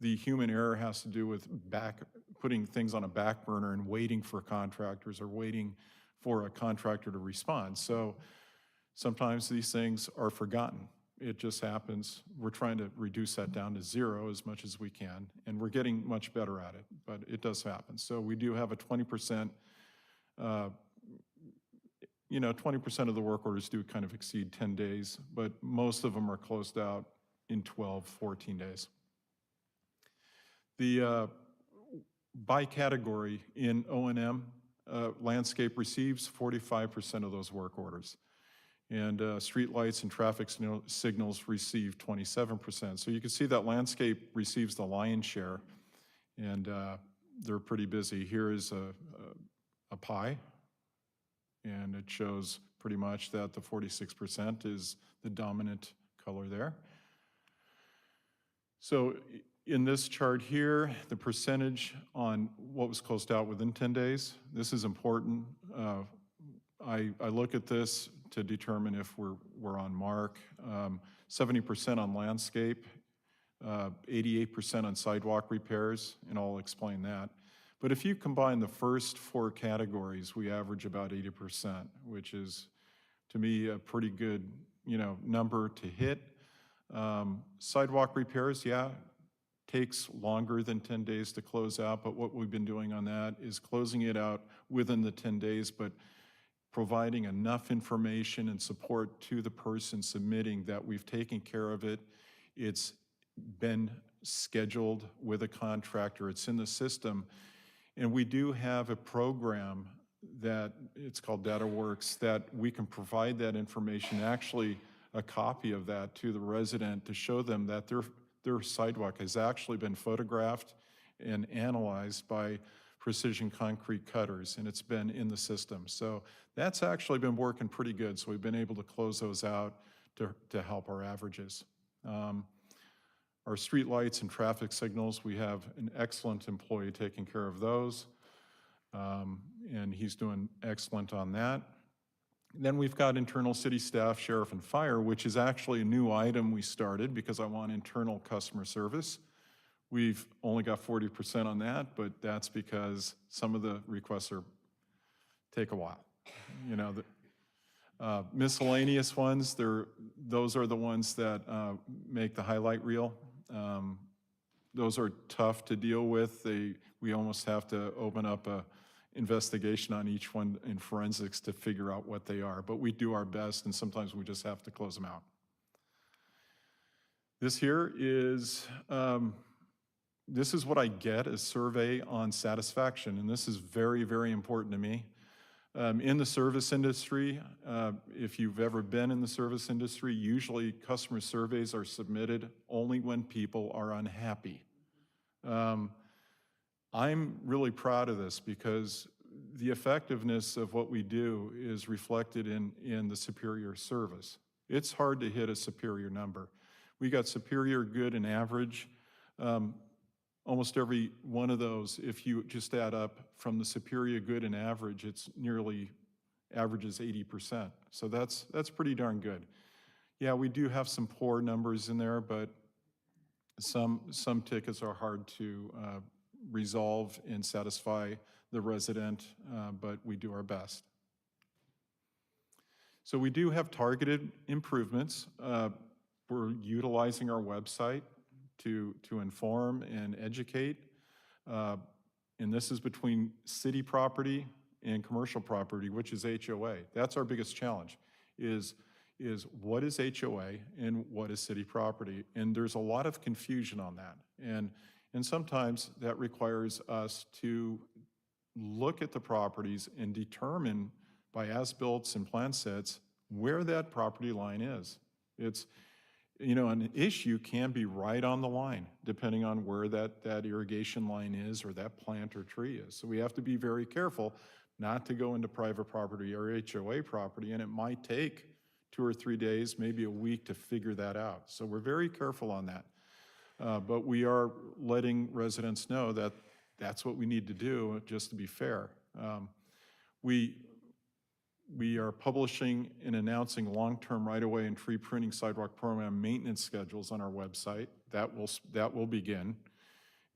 the human error has to do with putting things on a back burner and waiting for contractors or waiting for a contractor to respond. So sometimes these things are forgotten. It just happens. We're trying to reduce that down to 0 as much as we can, and we're getting much better at it, but it does happen. So we do have a 20%, 20% of the work orders do kind of exceed 10 days, but most of them are closed out in 12, 14 days. The by category in O&M, landscape receives 45% of those work orders. And streetlights and traffic signals receive 27%. So you can see that landscape receives the lion's share, and they're pretty busy. Here is a pie, and it shows pretty much that the 46% is the dominant color there. So in this chart here, the percentage on what was closed out within 10 days, this is important. I look at this to determine if we're on mark. 70% on landscape, 88% on sidewalk repairs, and I'll explain that. But if you combine the first 4 categories, we average about 80%, which is, to me, a pretty good, number to hit. Sidewalk repairs, yeah, takes longer than 10 days to close out, but what we've been doing on that is closing it out within the 10 days, but providing enough information and support to the person submitting that we've taken care of it. It's been scheduled with a contractor. It's in the system. And we do have a program that it's called DataWorks that we can provide that information, actually a copy of that to the resident to show them that their sidewalk has actually been photographed and analyzed by precision concrete cutters, and it's been in the system. So that's actually been working pretty good. So we've been able to close those out to help our averages. Our street lights and traffic signals, we have an excellent employee taking care of those, and he's doing excellent on that. Then we've got internal city staff, sheriff, and fire, which is actually a new item we started because I want internal customer service. We've only got 40% on that, but that's because some of the requests take a while. Miscellaneous ones, those are the ones that make the highlight reel. Those are tough to deal with. We almost have to open up a investigation on each one in forensics to figure out what they are, but we do our best, and sometimes we just have to close them out. This here is, this is what I get, a survey on satisfaction, and this is very, very important to me. In the service industry, if you've ever been in the service industry, usually customer surveys are submitted only when people are unhappy. I'm really proud of this because the effectiveness of what we do is reflected in the superior service. It's hard to hit a superior number. We got superior, good, and average. Almost every one of those, if you just add up from the superior, good, and average, it's nearly averages 80%. So that's pretty darn good. Yeah, we do have some poor numbers in there, but some tickets are hard to resolve and satisfy the resident, but we do our best. So we do have targeted improvements. We're utilizing our website to inform and educate. And this is between city property and commercial property, which is HOA. That's our biggest challenge, is what is HOA and what is city property? And there's a lot of confusion on that. And sometimes that requires us to look at the properties and determine by as-builts and plan sets where that property line is. It's, an issue can be right on the line, depending on where that irrigation line is or that plant or tree is. So we have to be very careful not to go into private property or HOA property, and it might take 2 or 3 days, maybe a week to figure that out. So we're very careful on that. But we are letting residents know that that's what we need to do, just to be fair. We are publishing and announcing long-term right-of-way and tree pruning sidewalk program maintenance schedules on our website. That will begin.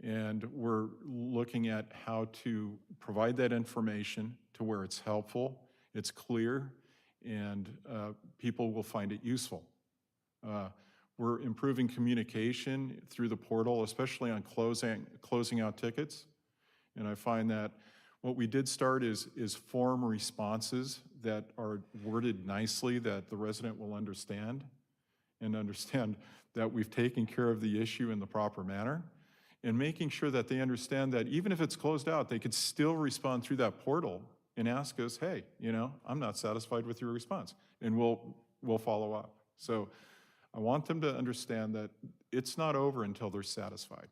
And we're looking at how to provide that information to where it's helpful It's clear, and people will find it useful. We're improving communication through the portal, especially on closing out tickets. And I find that what we did start is form responses that are worded nicely that the resident will understand, and understand that we've taken care of the issue in the proper manner, and making sure that they understand that even if it's closed out, they could still respond through that portal and ask us, hey, I'm not satisfied with your response, and we'll follow up. So I want them to understand that it's not over until they're satisfied.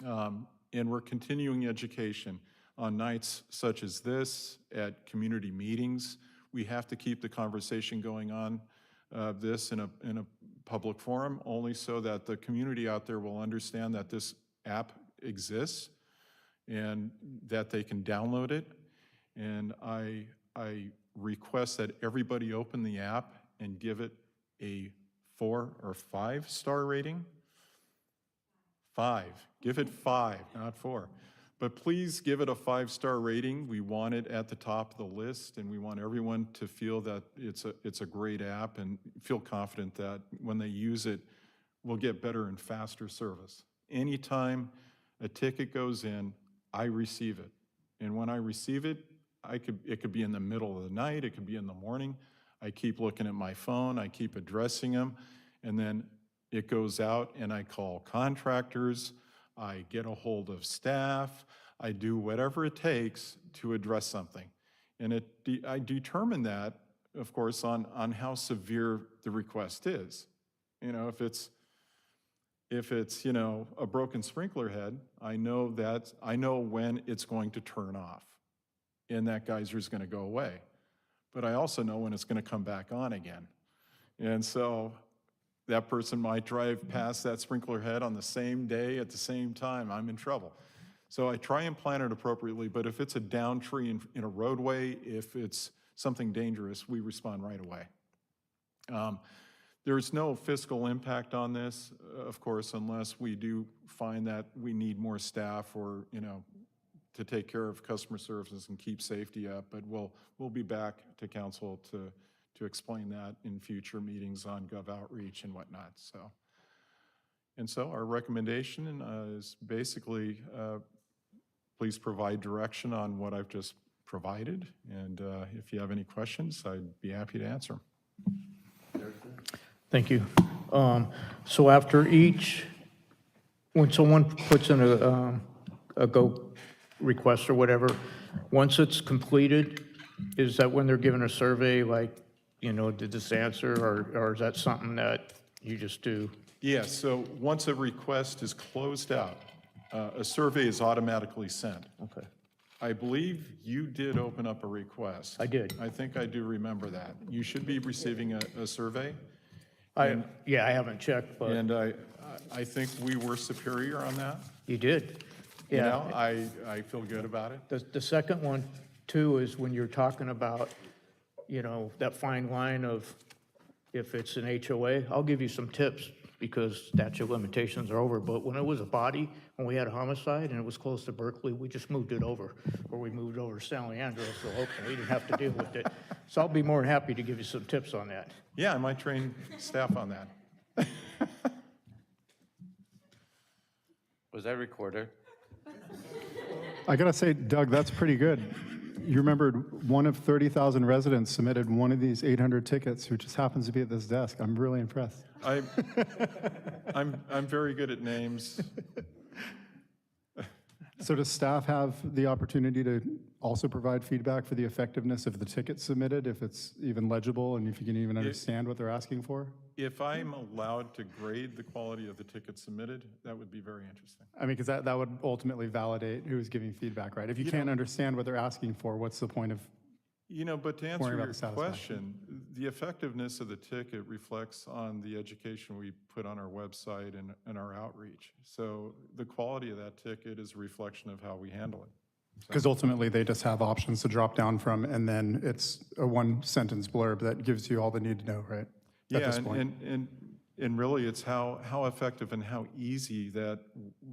And we're continuing education on nights such as this, at community meetings. We have to keep the conversation going on this in a public forum, only so that the community out there will understand that this app exists and that they can download it. And I request that everybody open the app and give it a 4 or 5 star rating. 5. Give it 5, not 4. But please give it a 5-star rating. We want it at the top of the list, and we want everyone to feel that it's a great app and feel confident that when they use it, we'll get better and faster service. Anytime a ticket goes in, I receive it. And when I receive it, it could be in the middle of the night, it could be in the morning. I keep looking at my phone, I keep addressing them, and then it goes out and I call contractors, I get a hold of staff, I do whatever it takes to address something. And I determine that, of course, on how severe the request is. If it's a broken sprinkler head, I know when it's going to turn off and that geyser is going to go away. But I also know when it's going to come back on again. And so that person might drive past that sprinkler head on the same day at the same time. I'm in trouble. So I try and plan it appropriately, but if it's a down tree in a roadway, if it's something dangerous, we respond right away. There's no fiscal impact on this, of course, unless we do find that we need more staff or, to take care of customer services and keep safety up. But we'll be back to council to explain that in future meetings on Gov Outreach and whatnot. So our recommendation is basically, please provide direction on what I've just provided. And if you have any questions, I'd be happy to answer them. Thank you. So after when someone puts in a go request or whatever, once it's completed, is that when they're given a survey, like, did this answer, or is that something that you just do? Yeah, so once a request is closed out, a survey is automatically sent. Okay. I believe you did open up a request. I did. I think I do remember that. You should be receiving a survey. I haven't checked, but And I think we were superior on that. you did. Yeah. I feel good about it. The second one, too, is when you're talking about, that fine line of if it's an HOA, I'll give you some tips because statute of limitations are over. But when it was a body, when we had a homicide and it was close to Berkeley, we just moved it over, or we moved over to San Leandro, so hopefully we didn't have to deal with it. So I'll be more than happy to give you some tips on that. Yeah, I might train staff on that. Was that recorded? I gotta say, Doug, that's pretty good. You remembered one of 30,000 residents submitted one of these 800 tickets, who just happens to be at this desk. I'm really impressed. I'm very good at names. So does staff have the opportunity to also provide feedback for the effectiveness of the ticket submitted, if it's even legible and if you can even understand what they're asking for? If I'm allowed to grade the quality of the ticket submitted, that would be very interesting. I mean, because that would ultimately validate who's giving feedback, right? If you can't understand what they're asking for, what's the point of? But to answer Worrying about your the satisfaction. question, the effectiveness of the ticket reflects on the education we put on our website and our outreach. So the quality of that ticket is a reflection of how we handle it. Because ultimately, they just have options to drop down from, and then it's a one-sentence blurb that gives you all the need to know, right? At Yeah, this point. and really, it's how effective and how easy that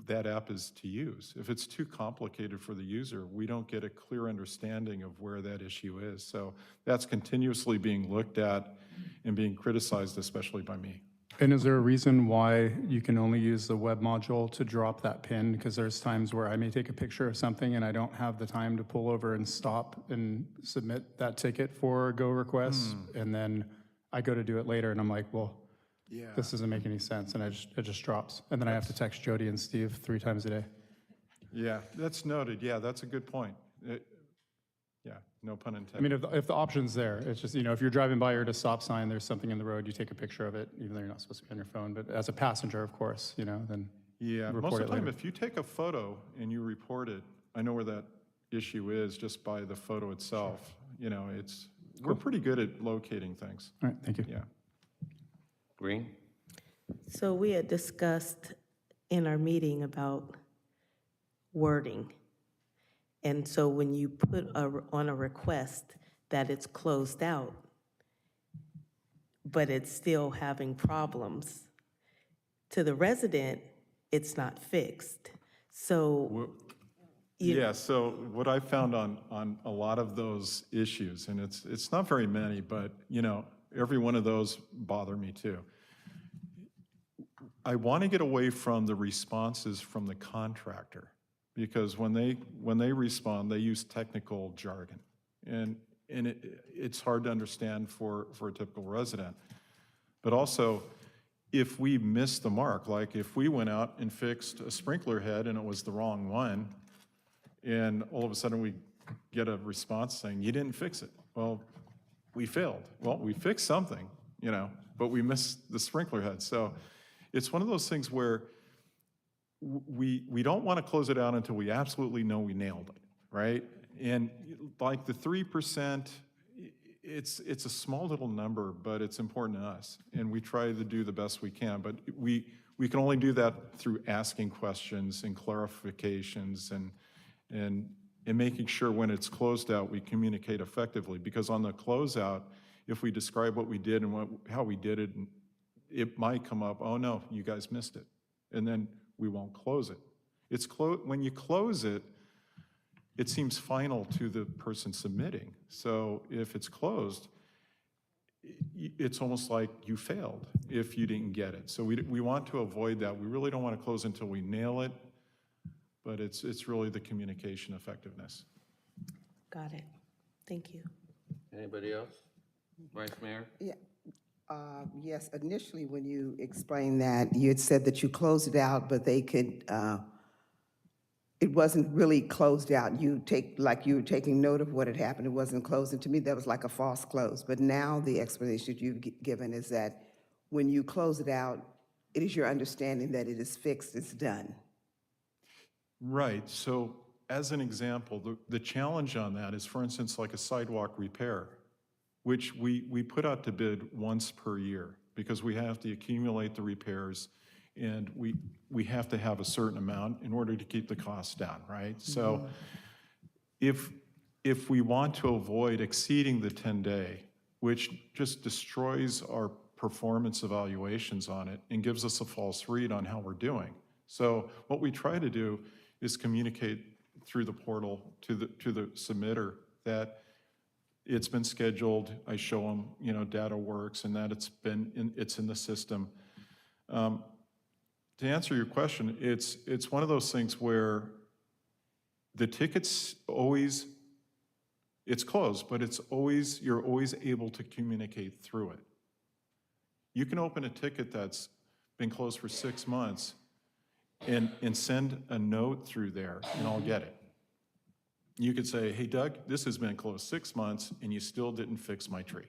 that app is to use. If it's too complicated for the user, we don't get a clear understanding of where that issue is. So that's continuously being looked at and being criticized, especially by me. And is there a reason why you can only use the web module to drop that pin? Because there's times where I may take a picture of something and I don't have the time to pull over and stop and submit that ticket for a go request. And then I go to do it later and I'm like, well, this doesn't make any sense. And it just drops. And then I have to text Jody and Steve 3 times a day. Yeah, that's noted. Yeah, that's a good point. Yeah, no pun intended. I mean, if the option's there, it's just, if you're driving by or at a stop sign, there's something in the road, you take a picture of it, even though you're not supposed to be on your phone. But as a passenger, of course, then Yeah, report most of it the time, later. if you take a photo and you report it, I know where that issue is just by the photo itself. We're pretty good at locating things. All right, thank you. Yeah. Green? So we had discussed in our meeting about wording. And so when you put on a request that it's closed out, but it's still having problems, to the resident, it's not fixed. So, Yeah, so what I found on a lot of those issues, and it's not very many, but, every one of those bother me too. I want to get away from the responses from the contractor, because when they respond, they use technical jargon, and it's hard to understand for a typical resident. But also, if we miss the mark, like if we went out and fixed a sprinkler head and it was the wrong one, and all of a sudden we get a response saying, you didn't fix it. Well, we failed. Well, we fixed something, but we missed the sprinkler head. So it's one of those things where we don't want to close it out until we absolutely know we nailed it, right? And like the 3%, it's a small little number, but it's important to us. And we try to do the best we can, but we can only do that through asking questions and clarifications and making sure when it's closed out, we communicate effectively. Because on the closeout, if we describe what we did and how we did it, it might come up, oh no, you guys missed it. And then we won't close it. When you close it, it seems final to the person submitting. So if it's closed, it's almost like you failed if you didn't get it. So we want to avoid that. We really don't want to close until we nail it, but it's really the communication effectiveness. got it. Thank you. Anybody else? Vice Mayor? Yeah. Yes, initially, when you explained that, you had said that you closed it out, but they could, it wasn't really closed out. You were taking note of what had happened. It wasn't closed. And to me, that was like a false close. But now the explanation that you've given is that when you close it out, it is your understanding that it is fixed, it's done. Right. So as an example, the challenge on that is, for instance, like a sidewalk repair, which we put out to bid once per year because we have to accumulate the repairs and we have to have a certain amount in order to keep the costs down, right? So if we want to avoid exceeding the 10-day, which just destroys our performance evaluations on it and gives us a false read on how we're doing. So what we try to do is communicate through the portal to the submitter that it's been scheduled. I show them, data works and that it's in the system. To answer your question, it's one of those things where the ticket's always, it's closed, but you're always able to communicate through it. You can open a ticket that's been closed for 6 months and send a note through there and I'll get it. You could say, hey, Doug, this has been closed 6 months and you still didn't fix my tree.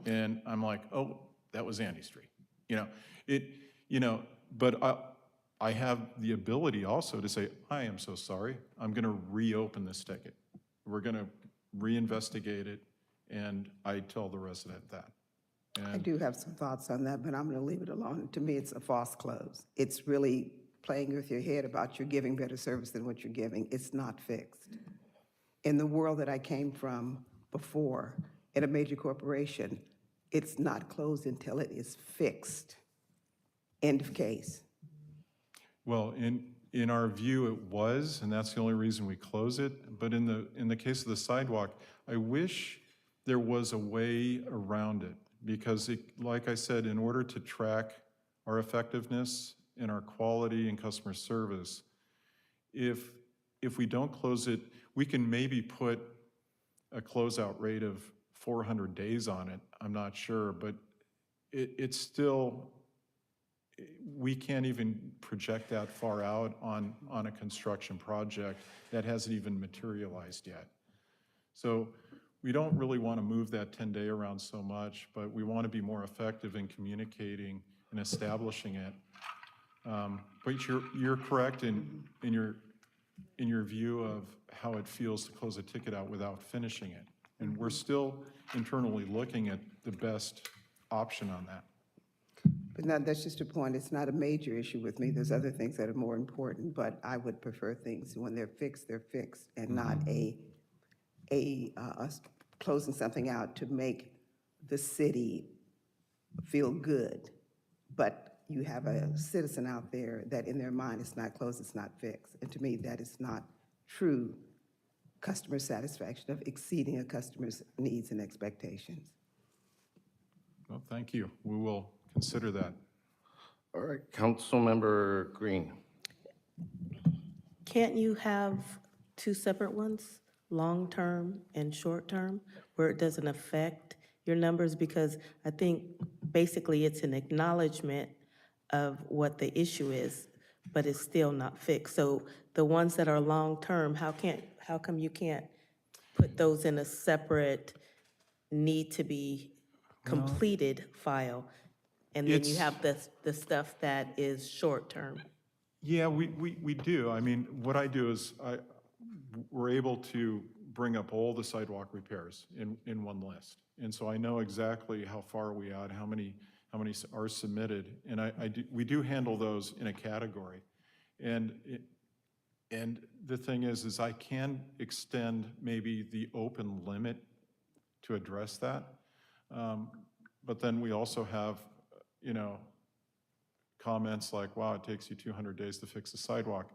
And I'm like, oh, that was Andy's tree. But I have the ability also to say, I am so sorry. I'm going to reopen this ticket. We're going to reinvestigate it. And I tell the resident that. I do have some thoughts on that, but I'm going to leave it alone. To me, it's a false close. It's really playing with your head about you're giving better service than what you're giving. It's not fixed. In the world that I came from before, in a major corporation, it's not closed until it is fixed. End of case. Well, and in our view, it was, and that's the only reason we close it. But in the case of the sidewalk, I wish there was a way around it, because like I said, in order to track our effectiveness and our quality and customer service, if we don't close it, we can maybe put a closeout rate of 400 days on it. I'm not sure, but it's still, we can't even project that far out on a construction project that hasn't even materialized yet. So we don't really want to move that 10-day around so much, but we want to be more effective in communicating and establishing it. But you're correct in your view of how it feels to close a ticket out without finishing it. And we're still internally looking at the best option on that. But now, that's just a point. It's not a major issue with me. There's other things that are more important, but I would prefer things when they're fixed, and not us closing something out to make the city feel good. But you have a citizen out there that in their mind, it's not closed, it's not fixed. And to me, that is not true customer satisfaction of exceeding a customer's needs and expectations. Well, thank you. We will consider that. All right, Councilmember Green. Can't you have two separate ones, long-term and short-term, where it doesn't affect your numbers? Because I think basically it's an acknowledgement of what the issue is, but it's still not fixed. So the ones that are long-term, how come you can't put those in a separate need to be completed file? And then you have the stuff that is short-term. Yeah, we do. I mean, what I do is we're able to bring up all the sidewalk repairs in one list. And so I know exactly how far we out, how many are submitted. And we do handle those in a category. And the thing is I can extend maybe the open limit to address that. But then we also have, comments like, wow, it takes you 200 days to fix a sidewalk.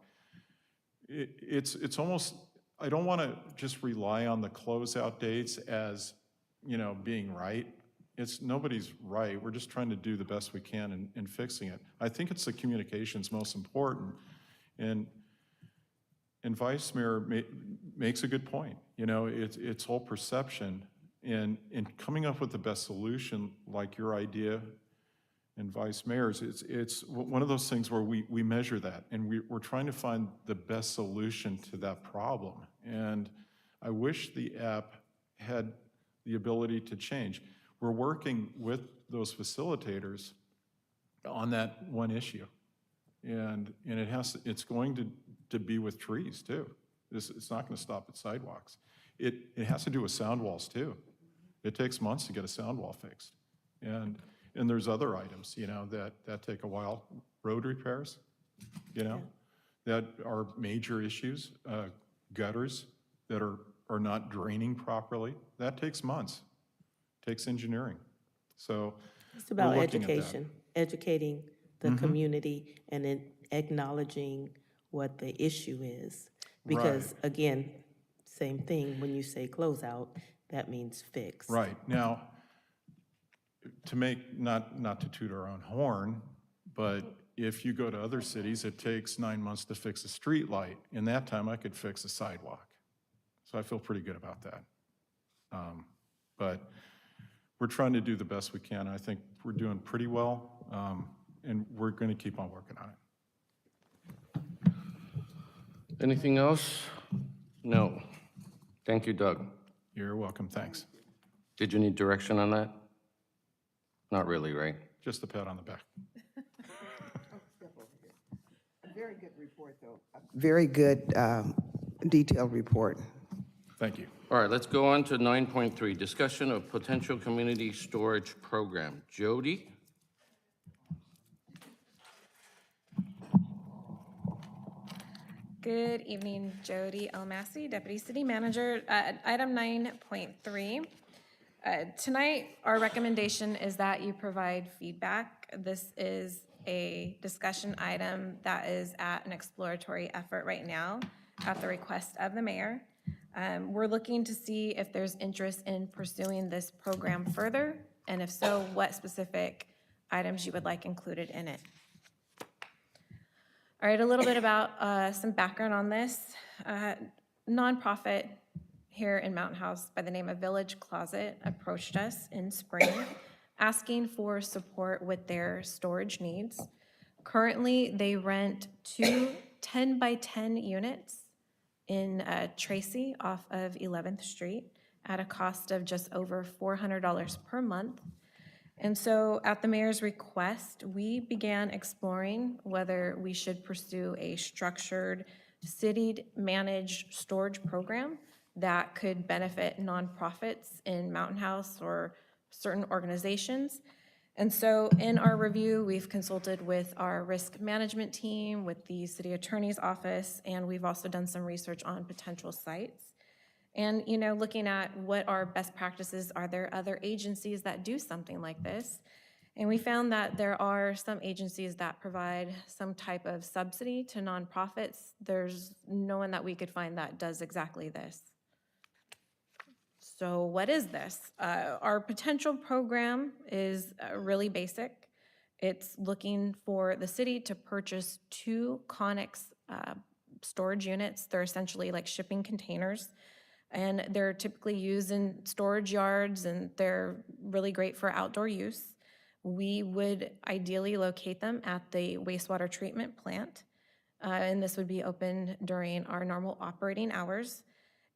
It's almost, I don't want to just rely on the closeout dates as, being right. Nobody's right. We're just trying to do the best we can in fixing it. I think it's the communications most important. And Vice Mayor makes a good point. It's whole perception. And coming up with the best solution, like your idea and Vice Mayor's, it's one of those things where we measure that, and we're trying to find the best solution to that problem. And I wish the app had the ability to change. We're working with those facilitators on that one issue. And it's going to be with trees too. It's not going to stop at sidewalks. It has to do with sound walls too. It takes months to get a sound wall fixed. And there's other items, that take a while. Road repairs, that are major issues. Gutters that are not draining properly, that takes months. Takes engineering. So It's about we're looking at that. education, educating the community and then acknowledging what the issue is. Because again, same thing, when you say closeout, that means fix. Right. Now, to make, not to toot our own horn, but if you go to other cities, it takes 9 months to fix a street light. In that time, I could fix a sidewalk. So I feel pretty good about that. But we're trying to do the best we can. I think we're doing pretty well, and we're going to keep on working on it. Anything else? No. Thank you, Doug. You're welcome. Thanks. Did you need direction on that? Not really, right? Just a pat on the back. Very good report, though. Very good detailed report. Thank you. All right, let's go on to 9.3, discussion of potential community storage program. Jody? Good evening, Jody L. Massey, Deputy City Manager. Item 9.3. Tonight, our recommendation is that you provide feedback. This is a discussion item that is at an exploratory effort right now at the request of the mayor. We're looking to see if there's interest in pursuing this program further, and if so, what specific items you would like included in it. All right, a little bit about some background on this. Nonprofit here in Mountain House by the name of Village Closet approached us in spring asking for support with their storage needs. Currently, they rent 2 10-by-10 units in Tracy off of 11th Street at a cost of just over $400 per month. And so at the mayor's request, we began exploring whether we should pursue a structured, city-managed storage program that could benefit nonprofits in Mountain House or certain organizations. And so in our review, we've consulted with our risk management team, with the city attorney's office, and we've also done some research on potential sites. And, you know, looking at what are best practices, are there other agencies that do something like this? And we found that there are some agencies that provide some type of subsidy to nonprofits. There's no one that we could find that does exactly this. So what is this? Our potential program is really basic. It's looking for the city to purchase 2 Conex storage units. They're essentially like shipping containers, and they're typically used in storage yards, and they're really great for outdoor use. We would ideally locate them at the wastewater treatment plant, and this would be open during our normal operating hours.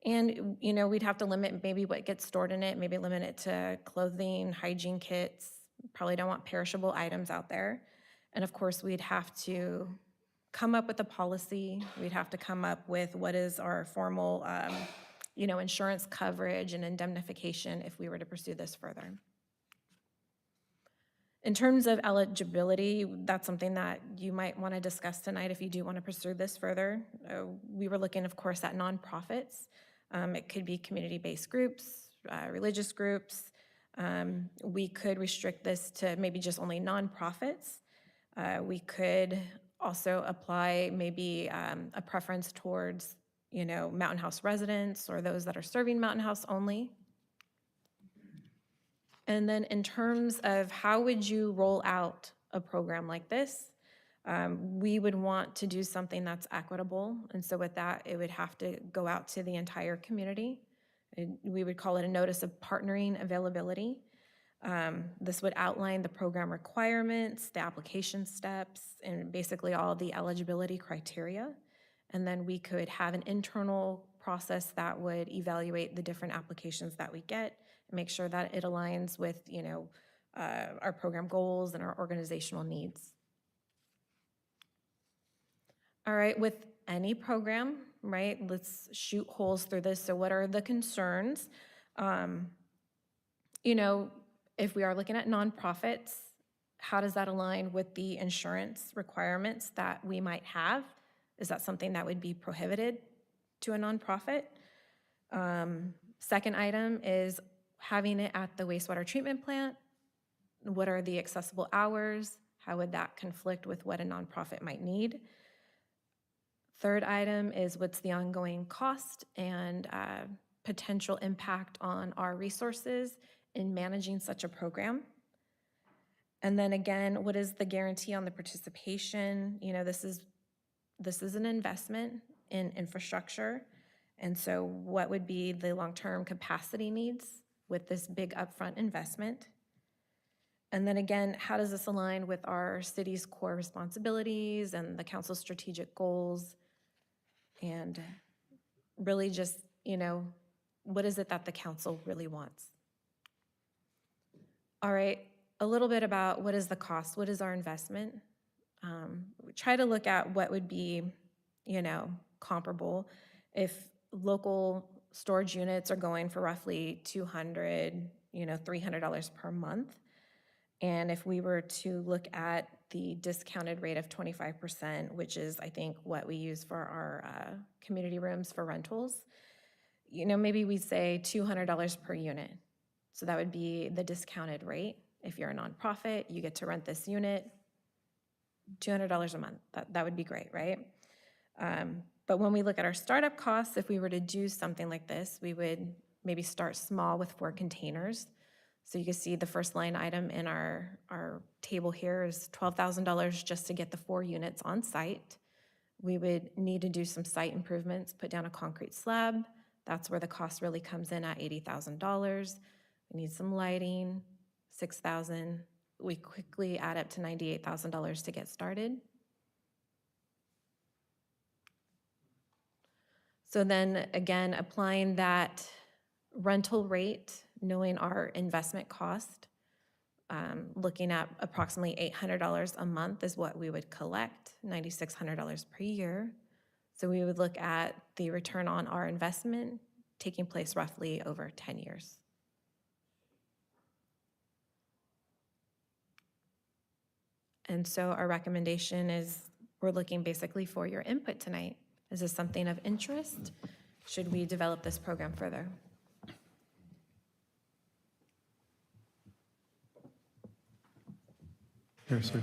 And, you know, we'd have to limit maybe what gets stored in it, maybe limit it to clothing, hygiene kits. Probably don't want perishable items out there. And of course, we'd have to come up with a policy. We'd have to come up with what is our formal, you know, insurance coverage and indemnification if we were to pursue this further. In terms of eligibility, that's something that you might want to discuss tonight if you do want to pursue this further. We were looking, of course, at nonprofits. It could be community-based groups, religious groups. We could restrict this to maybe just only nonprofits. We could also apply maybe a preference towards, you know, Mountain House residents or those that are serving Mountain House only. And then in terms of how would you roll out a program like this, we would want to do something that's equitable. And so with that, it would have to go out to the entire community. We would call it a notice of partnering availability. This would outline the program requirements, the application steps, and basically all the eligibility criteria. And then we could have an internal process that would evaluate the different applications that we get and make sure that it aligns with, you know, our program goals and our organizational needs. All right, with any program, right, let's shoot holes through this. So what are the concerns? You know, if we are looking at nonprofits, how does that align with the insurance requirements that we might have? Is that something that would be prohibited to a nonprofit? Second item is having it at the wastewater treatment plant. What are the accessible hours? How would that conflict with what a nonprofit might need? Third item is what's the ongoing cost and potential impact on our resources in managing such a program. And then again, what is the guarantee on the participation? You know, this is an investment in infrastructure. And so what would be the long-term capacity needs with this big upfront investment? And then again, how does this align with our city's core responsibilities and the council's strategic goals? And really just, you know, what is it that the council really wants? All right, a little bit about what is the cost, what is our investment? We try to look at what would be, you know, comparable. If local storage units are going for roughly $200, you know, $300 per month, and if we were to look at the discounted rate of 25%, which is, I think, what we use for our community rooms for rentals, you know, maybe we say $200 per unit. So that would be the discounted rate. If you're a nonprofit, you get to rent this unit. $200 a month. That would be great, right? But when we look at our startup costs, if we were to do something like this, we would maybe start small with 4 containers. So you can see the first line item in our table here is $12,000 just to get the 4 units on site. We would need to do some site improvements, put down a concrete slab. That's where the cost really comes in at $80,000. We need some lighting, $6,000. We quickly add up to $98,000 to get started. So then again, applying that rental rate, knowing our investment cost, looking at approximately $800 a month is what we would collect, $9,600 per year. So we would look at the return on our investment taking place roughly over 10 years. And so our recommendation is we're looking basically for your input tonight. Is this something of interest? Should we develop this program further? Here, sir.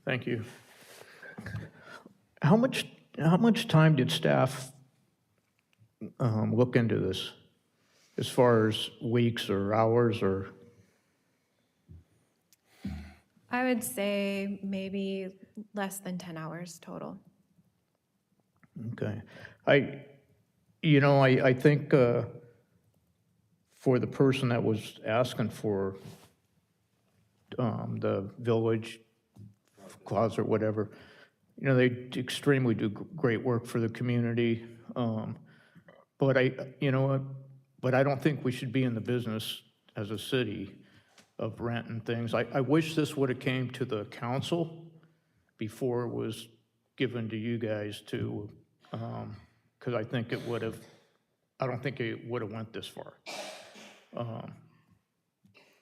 Thank you. How much time did staff look into this? As far as weeks or hours or? I would say maybe less than 10 hours total. Okay. I think for the person that was asking for the village closet or whatever, they extremely do great work for the community. But I don't think we should be in the business as a city of renting things. I wish this would have came to the council before it was given to you guys to, because I think it would have, I don't think it would have went this far.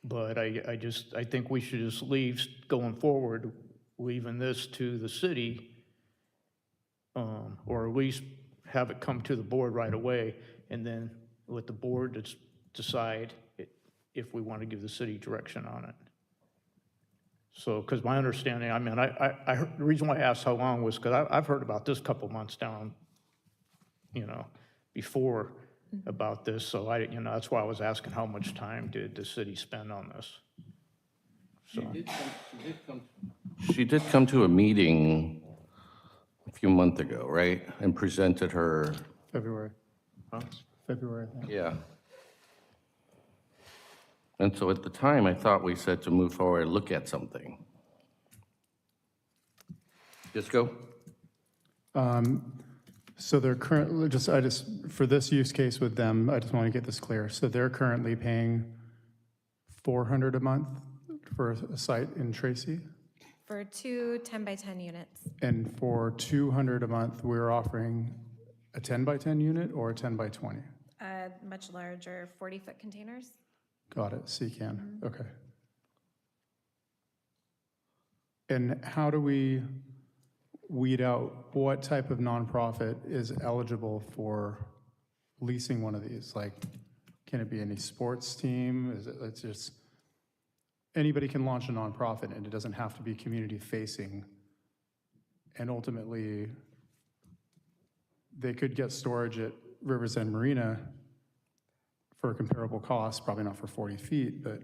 But I think we should just leave, going forward, leaving this to the city, or at least have it come to the board right away, and then let the board decide if we want to give the city direction on it. So, because my understanding, I mean, I heard, the reason why I asked how long was because I've heard about this couple months down, before about this. So that's why I was asking how much time did the city spend on this? So, She did come to a meeting a few months ago, right? And presented her, February. February, I think. yeah. And so at the time, I thought we said to move forward and look at something. Disco? So they're currently, for this use case with them, I just want to get this clear. So they're currently paying $400 a month for a site in Tracy? For 2 10-by-10 units. And for $200 a month, we're offering a 10-by-10 unit or a 10-by-20? Much larger 40-foot containers. Got it, CCAN, okay. And how do we weed out what type of nonprofit is eligible for leasing one of these? Like, can it be any sports team? It's just, anybody can launch a nonprofit and it doesn't have to be community facing. And ultimately, they could get storage at Rivers End Marina for a comparable cost, probably not for 40 feet, but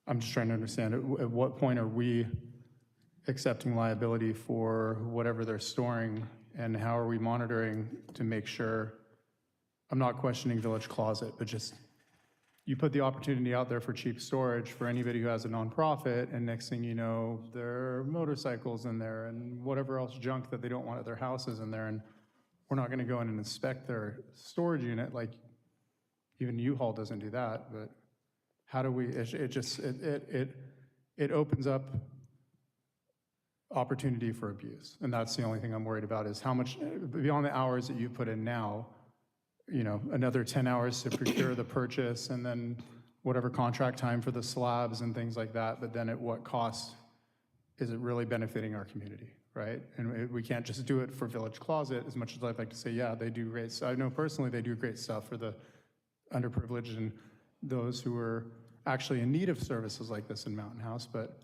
I'm just trying to understand at what point are we accepting liability for whatever they're storing, and how are we monitoring to make sure, I'm not questioning Village Closet, but just, you put the opportunity out there for cheap storage for anybody who has a nonprofit, and next thing you know, there are motorcycles in there and whatever else junk that they don't want at their houses in there, and we're not gonna go in and inspect their storage unit, like even U-Haul doesn't do that, but how do we, it opens up opportunity for abuse. And that's the only thing I'm worried about is how much, beyond the hours that you put in now, another 10 hours to procure the purchase and then whatever contract time for the slabs and things like that, but then at what cost is it really benefiting our community, right? And we can't just do it for Village Closet, as much as I'd like to say, yeah, they do great stuff. I know personally they do great stuff for the underprivileged and those who are actually in need of services like this in Mountain House, but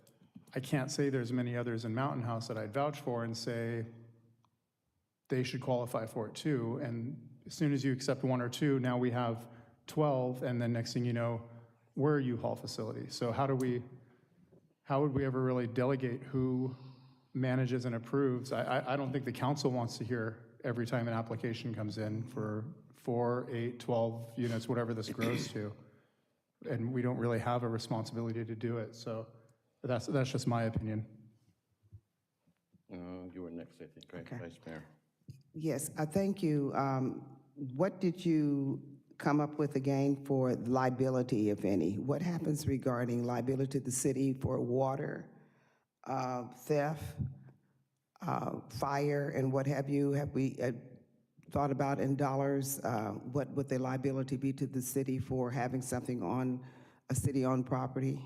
I can't say there's many others in Mountain House that I'd vouch for and say they should qualify for it too. And as soon as you accept one or two, now we have 12, and then next thing you know, we're a U-Haul facility. So how would we ever really delegate who manages and approves? I don't think the council wants to hear every time an application comes in for 4, 8, 12 units, whatever this grows to. And we don't really have a responsibility to do it. So that's just my opinion. You were next, I think, right, Okay. Vice Mayor? Yes, thank you. What did you come up with again for liability, if any? What happens regarding liability to the city for water, theft, fire, and what have you? Have we thought about in dollars, what would the liability be to the city for having something on a city-owned property?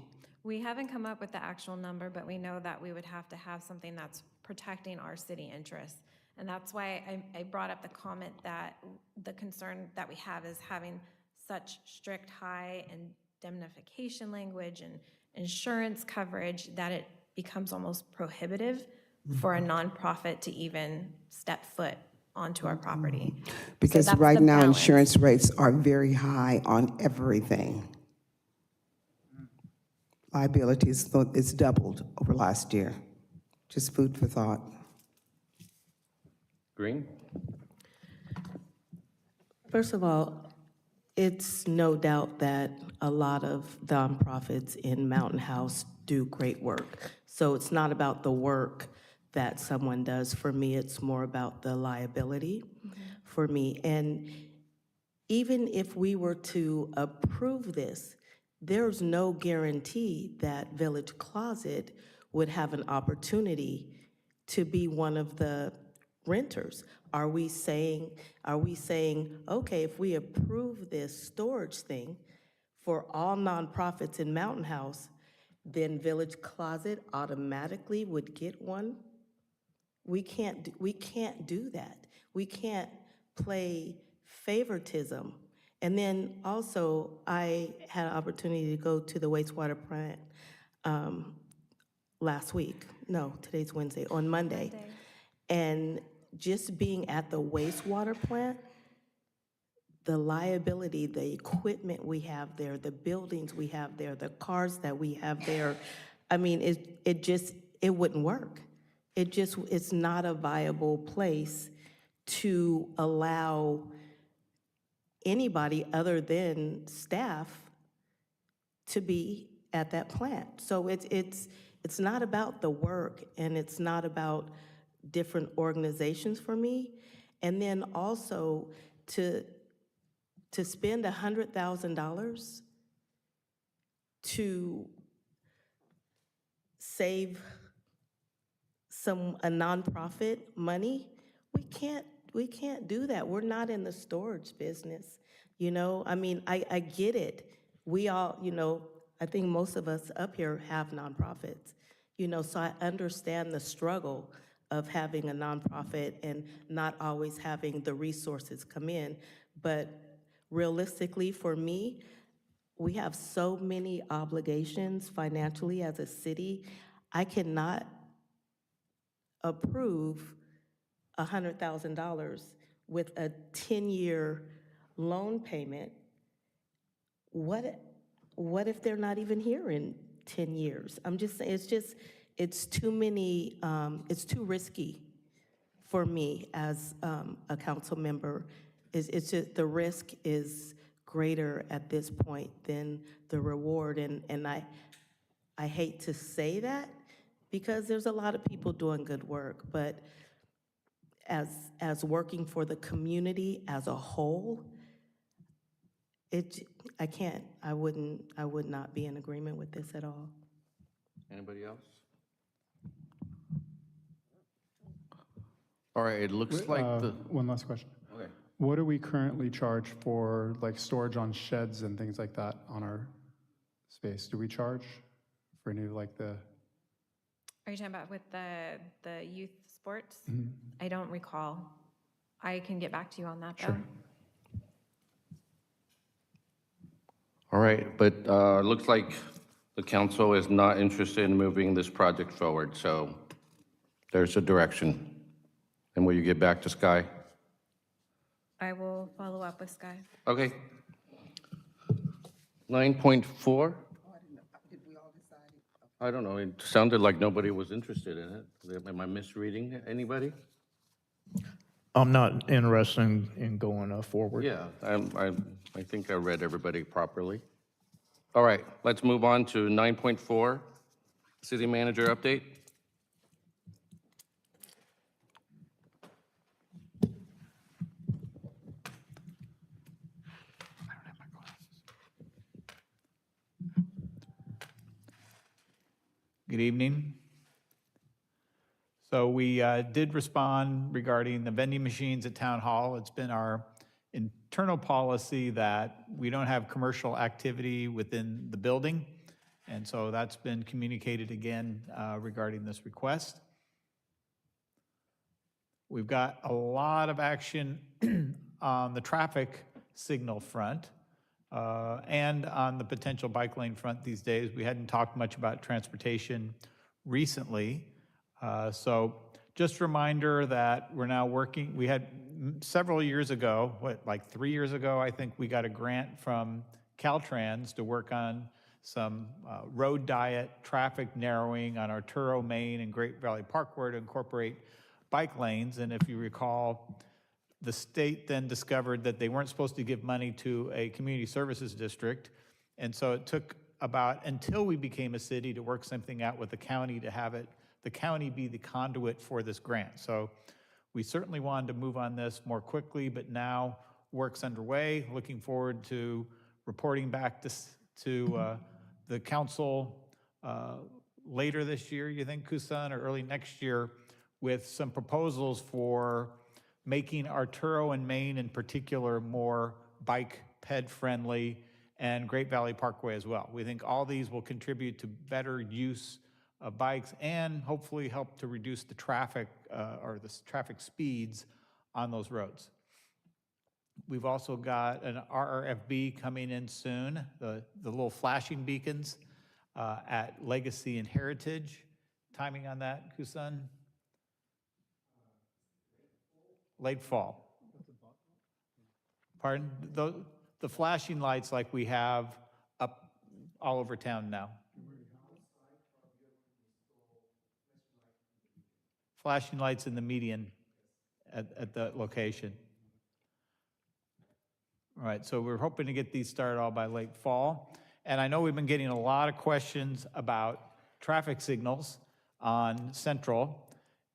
We haven't come up with the actual number, but we know that we would have to have something that's protecting our city interests. And that's why I brought up the comment that the concern that we have is having such strict high indemnification language and insurance coverage that it becomes almost prohibitive for a nonprofit to even step foot onto our property. So Because that's right the now, balance. insurance rates are very high on everything. Liability is doubled over last year. Just food for thought. Green? First of all, it's no doubt that a lot of nonprofits in Mountain House do great work. So it's not about the work that someone does. For me, it's more about the liability for me. And even if we were to approve this, there's no guarantee that Village Closet would have an opportunity to be one of the renters. Are we saying, okay, if we approve this storage thing for all nonprofits in Mountain House, then Village Closet automatically would get one? We can't do that. We can't play favoritism. And then also, I had an opportunity to go to the wastewater plant last week. No, today's Wednesday, on Monday. And just being at the wastewater plant, the liability, the equipment we have there, the buildings we have there, the cars that we have there, I mean, it wouldn't work. It's not a viable place to allow anybody other than staff to be at that plant. So it's not about the work, and it's not about different organizations for me. And then also to spend $100,000 to save a nonprofit money, we can't do that. We're not in the storage business, you know? I mean, I get it. We all, you know, I think most of us up here have nonprofits, you know, so I understand the struggle of having a nonprofit and not always having the resources come in. But realistically, for me, we have so many obligations financially as a city. I cannot approve $100,000 with a 10-year loan payment. What if they're not even here in 10 years? I'm just saying, it's too many, it's too risky for me as a council member. It's just, the risk is greater at this point than the reward, and I hate to say that because there's a lot of people doing good work, but as working for the community as a whole, I would not be in agreement with this at all. Anybody else? All right, it looks like One last question. okay. What do we currently charge for like storage on sheds and things like that on our space? Do we charge for any like the? Are you talking about with the youth sports? I don't recall. I can get back to you on that, though. Sure. All right, but looks like the council is not interested in moving this project forward, so there's a direction. And will you get back to Sky? I will follow up with Sky. Okay. 9.4? I don't know, it sounded like nobody was interested in it. Am I misreading anybody? I'm not interested in going forward. Yeah, I think I read everybody properly. All right, let's move on to 9.4, city manager update. Good evening. So we did respond regarding the vending machines at Town Hall. It's been our internal policy that we don't have commercial activity within the building. And so that's been communicated again regarding this request. We've got a lot of action on the traffic signal front and on the potential bike lane front these days. We hadn't talked much about transportation recently. So just a reminder that we're now working, we had several years ago, like 3 years ago, I think we got a grant from Caltrans to work on some road diet traffic narrowing on Arturo, Main, and Great Valley Parkway to incorporate bike lanes. And if you recall, the state then discovered that they weren't supposed to give money to a community services district. And so it took about until we became a city to work something out with the county to have it, the county be the conduit for this grant. So we certainly wanted to move on this more quickly, but now work's underway. Looking forward to reporting back to the council later this year, you think, Kusan, or early next year, with some proposals for making Arturo and Main in particular more bike ped friendly, and Great Valley Parkway as well. We think all these will contribute to better use of bikes and hopefully help to reduce the traffic or the traffic speeds on those roads. We've also got an RRFB coming in soon, the little flashing beacons at Legacy and Heritage. Timing on that, Kusan? Late fall. Pardon? The flashing lights like we have up all over town now. Flashing lights in the median at the location. All right, so we're hoping to get these started all by late fall. And I know we've been getting a lot of questions about traffic signals on Central,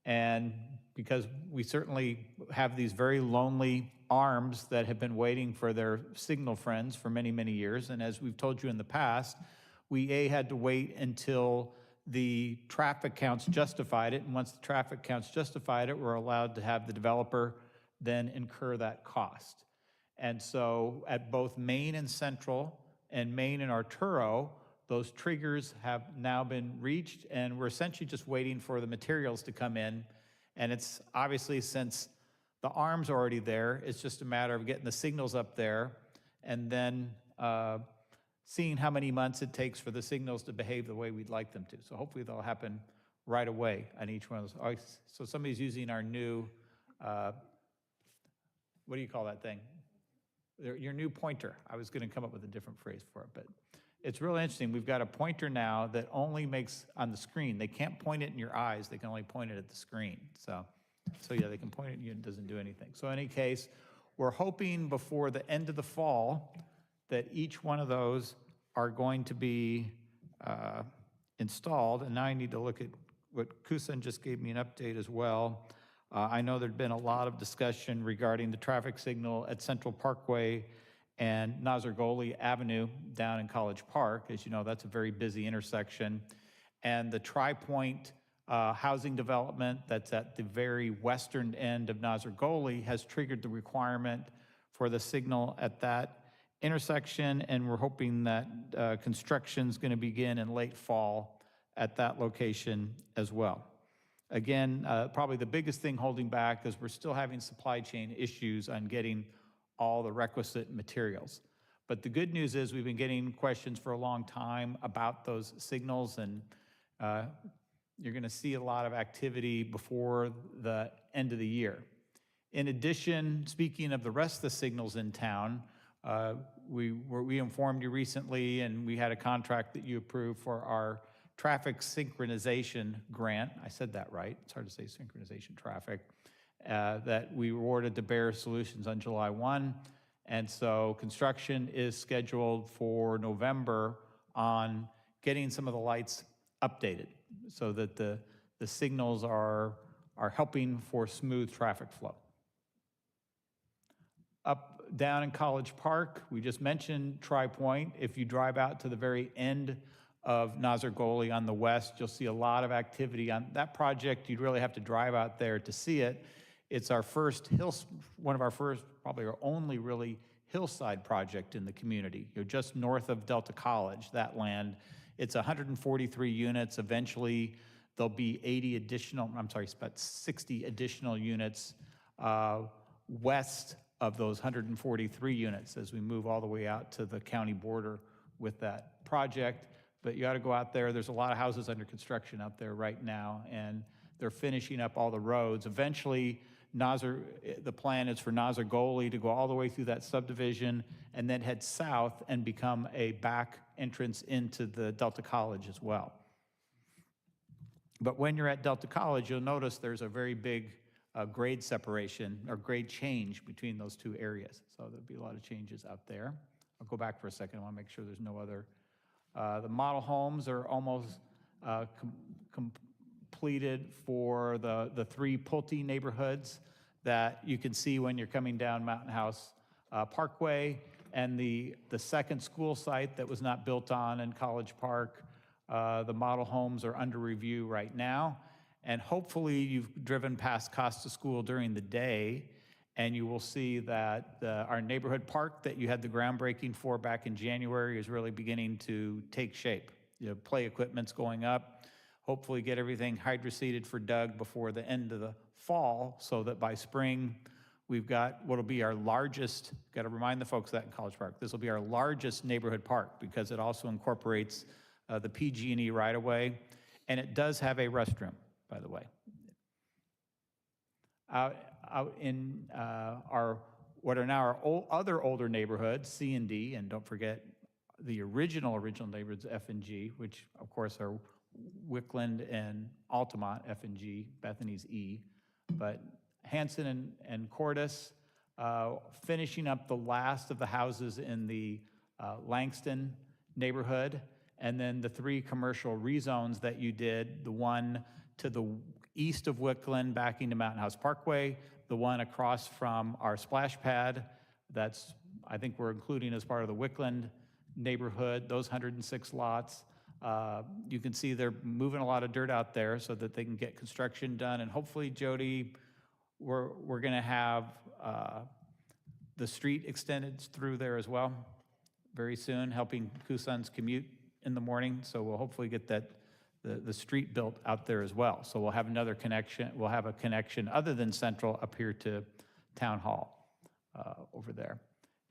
and because we certainly have these very lonely arms that have been waiting for their signal friends for many, many years. And as we've told you in the past, we had to wait until the traffic counts justified it. And once the traffic counts justified it, we're allowed to have the developer then incur that cost. And so at both Main and Central and Main and Arturo, those triggers have now been reached, and we're essentially just waiting for the materials to come in. And it's obviously, since the arm's already there, it's just a matter of getting the signals up there and then seeing how many months it takes for the signals to behave the way we'd like them to. So hopefully they'll happen right away on each one of those. So somebody's using our new, what do you call that thing? Your new pointer. I was going to come up with a different phrase for it, but it's really interesting. We've got a pointer now that only makes on the screen. They can't point it in your eyes. They can only point it at the screen. So yeah, they can point it at you and it doesn't do anything. So in any case, we're hoping before the end of the fall that each one of those are going to be installed. And now I need to look at what Kusan just gave me an update as well. I know there'd been a lot of discussion regarding the traffic signal at Central Parkway and Nazargoli Avenue down in College Park. As you know, that's a very busy intersection. And the Tri-Point housing development that's at the very western end of Nazargoli has triggered the requirement for the signal at that intersection, and we're hoping that construction's going to begin in late fall at that location as well. Again, probably the biggest thing holding back is we're still having supply chain issues on getting all the requisite materials. But the good news is we've been getting questions for a long time about those signals, and you're going to see a lot of activity before the end of the year. In addition, speaking of the rest of the signals in town, we informed you recently, and we had a contract that you approved for our traffic synchronization grant. I said that right. It's hard to say synchronization traffic. That we awarded to Bear Solutions on July 1. And so construction is scheduled for November on getting some of the lights updated so that the signals are helping for smooth traffic flow. Down in College Park, we just mentioned Tri-Point. If you drive out to the very end of Nazargoli on the west, you'll see a lot of activity on that project. You'd really have to drive out there to see it. It's our first one of our first, probably our only really hillside project in the community. You're just north of Delta College, that land. It's 143 units. Eventually, there'll be 60 additional units west of those 143 units as we move all the way out to the county border with that project. But you ought to go out there. There's a lot of houses under construction out there right now, and they're finishing up all the roads. Eventually, the plan is for Nazargoli to go all the way through that subdivision and then head south and become a back entrance into the Delta College as well. But when you're at Delta College, you'll notice there's a very big grade separation or grade change between those two areas. So there'll be a lot of changes out there. I'll go back for a second. I want to make sure there's no other. The model homes are almost completed for the three Pulte neighborhoods that you can see when you're coming down Mountain House Parkway, and the second school site that was not built on in College Park. The model homes are under review right now, and hopefully you've driven past Costa School during the day, and you will see that our neighborhood park that you had the groundbreaking for back in January is really beginning to take shape. Play equipment's going up. Hopefully get everything hydroseeded for Doug before the end of the fall, so that by spring, we've got what'll be our largest, got to remind the folks that in College Park, this will be our largest neighborhood park because it also incorporates the PG&E right-of-way, and it does have a restroom, by the way. Out in what are now our other older neighborhoods, C and D, and don't forget the original neighborhoods, F and G, which of course are Wickland and Altamont, F and G, Bethany's E, but Hanson and Cordis, finishing up the last of the houses in the Langston neighborhood, and then the three commercial rezones that you did, the one to the east of Wickland backing to Mountain House Parkway, the one across from our splash pad, that's, I think we're including as part of the Wickland neighborhood, those 106 lots. You can see they're moving a lot of dirt out there so that they can get construction done, and hopefully, Jody, we're gonna have the street extended through there as well very soon, helping Kusans commute in the morning, so we'll hopefully get the street built out there as well. So we'll have another connection, we'll have a connection other than Central up here to Town Hall over there.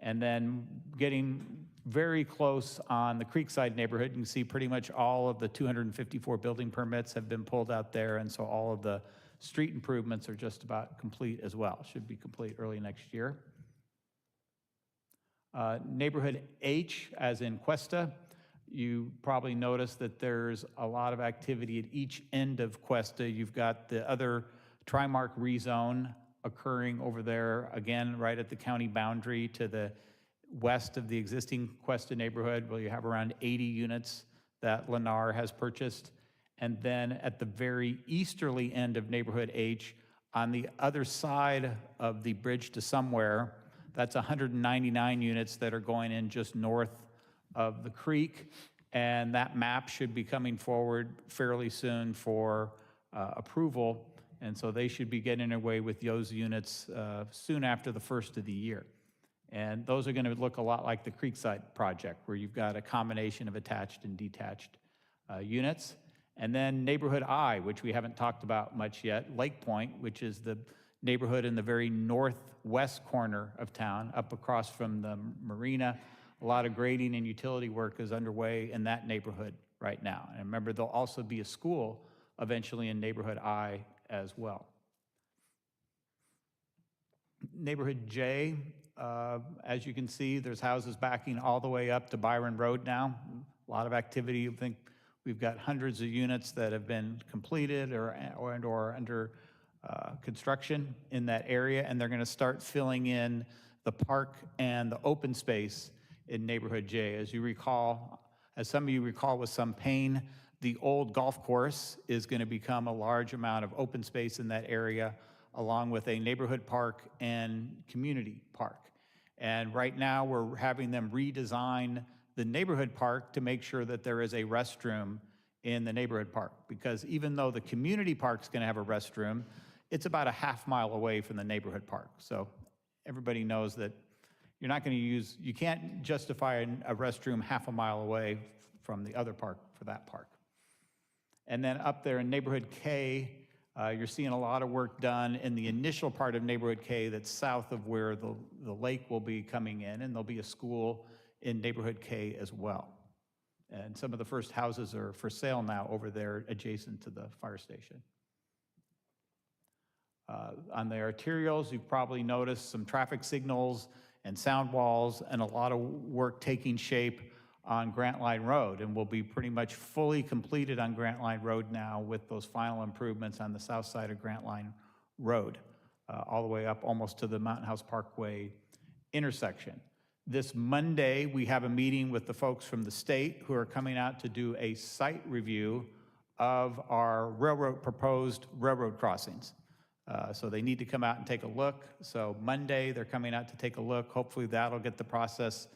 And then getting very close on the Creekside neighborhood, you can see pretty much all of the 254 building permits have been pulled out there, and so all of the street improvements are just about complete as well. Should be complete early next year. Neighborhood H, as in Cuesta, you probably noticed that there's a lot of activity at each end of Cuesta. You've got the other Trimark rezone occurring over there, again, right at the county boundary to the west of the existing Cuesta neighborhood, where you have around 80 units that Lennar has purchased. And then at the very easterly end of neighborhood H, on the other side of the bridge to somewhere, that's 199 units that are going in just north of the creek, and that map should be coming forward fairly soon for approval, and so they should be getting away with those units soon after the first of the year. And those are going to look a lot like the Creekside project, where you've got a combination of attached and detached units. And then neighborhood I, which we haven't talked about much yet, Lake Point, which is the neighborhood in the very northwest corner of town, up across from the marina A lot of grading and utility work is underway in that neighborhood right now. And remember, there'll also be a school eventually in Neighborhood I as well. Neighborhood J, as you can see, there's houses backing all the way up to Byron Road now. A lot of activity. I think we've got hundreds of units that have been completed or under construction in that area, and they're going to start filling in the park and the open space in Neighborhood J. As you recall, as some of you recall with some pain, the old golf course is going to become a large amount of open space in that area, along with a neighborhood park and community park. And right now, we're having them redesign the neighborhood park to make sure that there is a restroom in the neighborhood park. Because even though the community park's gonna have a restroom, it's about a half-mile away from the neighborhood park. So everybody knows that you're not gonna use, you can't justify a restroom half a mile away from the other park for that park. And then up there in Neighborhood K, you're seeing a lot of work done in the initial part of Neighborhood K that's south of where the lake will be coming in, and there'll be a school in Neighborhood K as well. And some of the first houses are for sale now over there adjacent to the fire station. On the arterials, you've probably noticed some traffic signals and sound walls and a lot of work taking shape on Grant Line Road, and will be pretty much fully completed on Grant Line Road now with those final improvements on the south side of Grant Line Road, all the way up almost to the Mountain House Parkway intersection. This Monday, we have a meeting with the folks from the state who are coming out to do a site review of our proposed railroad crossings. So they need to come out and take a look. So Monday, they're coming out to take a look. Hopefully that'll get the process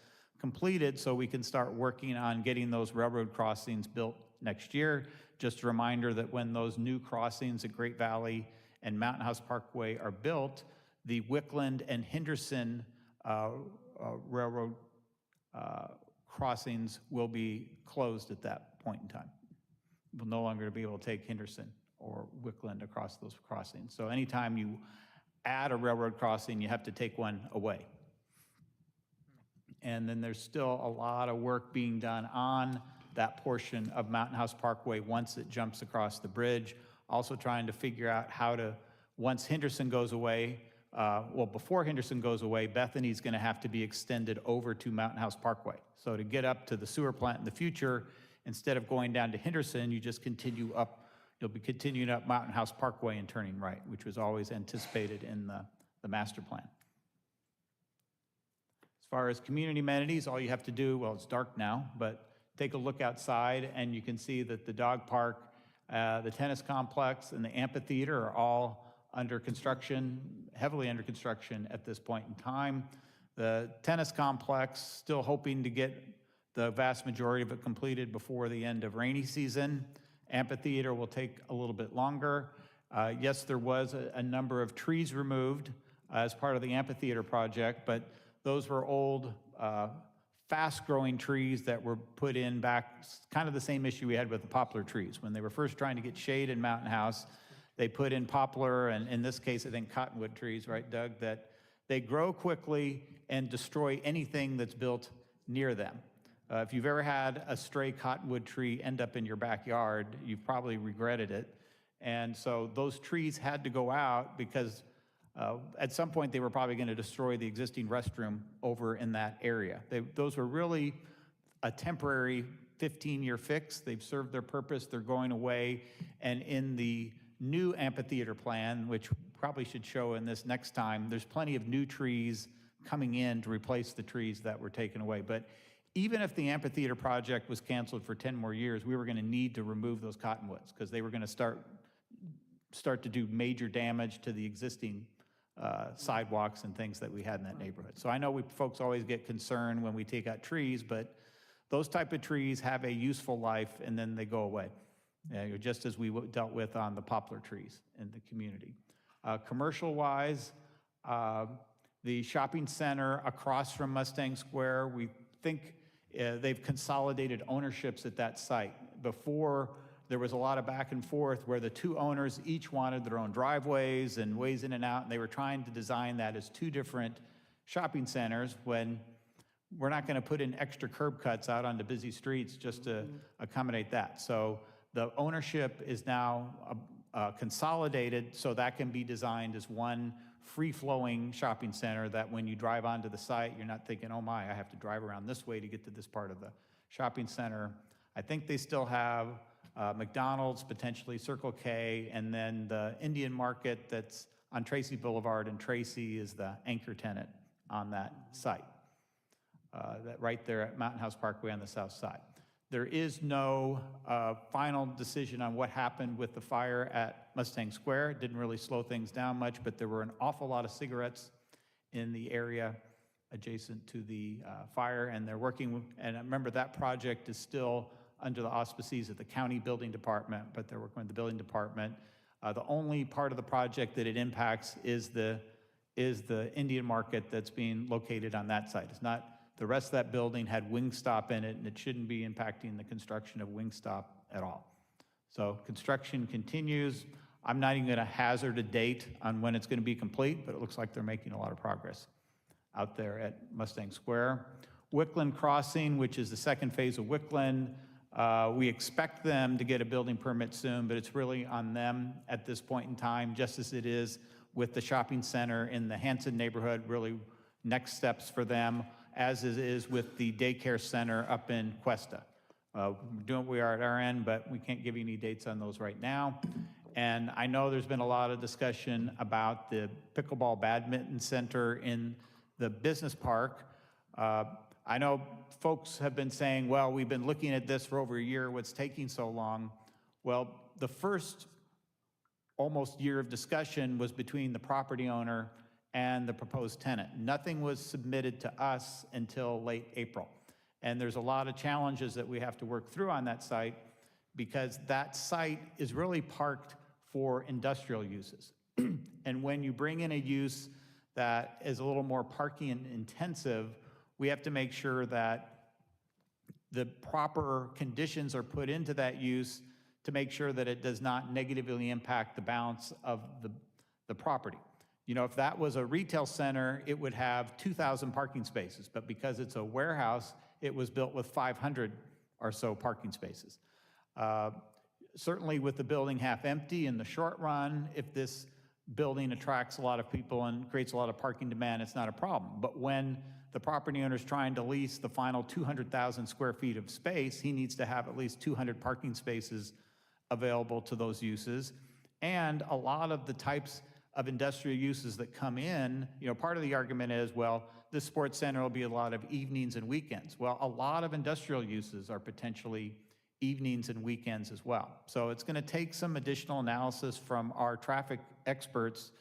completed so we can start working on getting those railroad crossings built next year. Just a reminder that when those new crossings at Great Valley and Mountain House Parkway are built, the Wickland and Henderson railroad crossings will be closed at that point in time. We'll no longer be able to take Henderson or Wickland across those crossings. So anytime you add a railroad crossing, you have to take one away. And then there's still a lot of work being done on that portion of Mountain House Parkway once it jumps across the bridge. Also trying to figure out how to, once Henderson goes away, before Henderson goes away, Bethany's gonna have to be extended over to Mountain House Parkway. So to get up to the sewer plant in the future, instead of going down to Henderson, you just continue up, you'll be continuing up Mountain House Parkway and turning right, which was always anticipated in the master plan. As far as community amenities, all you have to do, well, it's dark now, but take a look outside and you can see that the dog park, the tennis complex, and the amphitheater are all under construction, heavily under construction at this point in time. The tennis complex, still hoping to get the vast majority of it completed before the end of rainy season. Amphitheater will take a little bit longer. Yes, there was a number of trees removed as part of the amphitheater project, but those were old, fast-growing trees that were put in back, kind of the same issue we had with the poplar trees. When they were first trying to get shade in Mountain House, they put in poplar, and in this case, I think cottonwood trees, right, Doug, that they grow quickly and destroy anything that's built near them. If you've ever had a stray cottonwood tree end up in your backyard, you've probably regretted it. And so those trees had to go out because at some point they were probably going to destroy the existing restroom over in that area. Those were really a temporary 15-year fix. They've served their purpose. They're going away. And in the new amphitheater plan, which probably should show in this next time, there's plenty of new trees coming in to replace the trees that were taken away. But even if the amphitheater project was canceled for 10 more years, we were going to need to remove those cottonwoods because they were going to start to do major damage to the existing sidewalks and things that we had in that neighborhood. So I know folks always get concerned when we take out trees, but those type of trees have a useful life and then they go away, just as we dealt with on the poplar trees in the community. Commercial-wise, the shopping center across from Mustang Square, we think they've consolidated ownerships at that site. Before, there was a lot of back and forth where the two owners each wanted their own driveways and ways in and out, and they were trying to design that as two different shopping centers when we're not going to put in extra curb cuts out onto busy streets just to accommodate that. So the ownership is now consolidated, so that can be designed as one free-flowing shopping center that when you drive onto the site, you're not thinking, oh my, I have to drive around this way to get to this part of the shopping center. I think they still have McDonald's, potentially Circle K, and then the Indian Market that's on Tracy Boulevard, and Tracy is the anchor tenant on that site, that right there at Mountain House Parkway on the south side. There is no final decision on what happened with the fire at Mustang Square. It didn't really slow things down much, but there were an awful lot of cigarettes in the area adjacent to the fire, and they're working, and remember that project is still under the auspices of the county building department, but they're working with the building department. The only part of the project that it impacts is the Indian Market that's being located on that site. It's not, the rest of that building had Wingstop in it, and it shouldn't be impacting the construction of Wingstop at all. So construction continues. I'm not even going to hazard a date on when it's going to be complete, but it looks like they're making a lot of progress out there at Mustang Square. Wickland Crossing, which is the second phase of Wickland, we expect them to get a building permit soon, but it's really on them at this point in time, just as it is with the shopping center in the Hanson neighborhood, really next steps for them, as it is with the daycare center up in Cuesta. We're doing what we are at our end, but we can't give you any dates on those right now. And I know there's been a lot of discussion about the pickleball badminton center in the business park. I know folks have been saying, well, we've been looking at this for over a year, what's taking so long? Well, the first almost year of discussion was between the property owner and the proposed tenant. Nothing was submitted to us until late April. And there's a lot of challenges that we have to work through on that site because that site is really parked for industrial uses. And when you bring in a use that is a little more parking intensive, we have to make sure that the proper conditions are put into that use to make sure that it does not negatively impact the balance of the property. You know, if that was a retail center, it would have 2,000 parking spaces, but because it's a warehouse, it was built with 500 or so parking spaces. Certainly with the building half empty in the short run, if this building attracts a lot of people and creates a lot of parking demand, it's not a problem. But when the property owner is trying to lease the final 200,000 square feet of space, he needs to have at least 200 parking spaces available to those uses. And a lot of the types of industrial uses that come in, you know, part of the argument is, well, this sports center will be a lot of evenings and weekends. Well, a lot of industrial uses are potentially evenings and weekends as well. So it's going to take some additional analysis from our traffic experts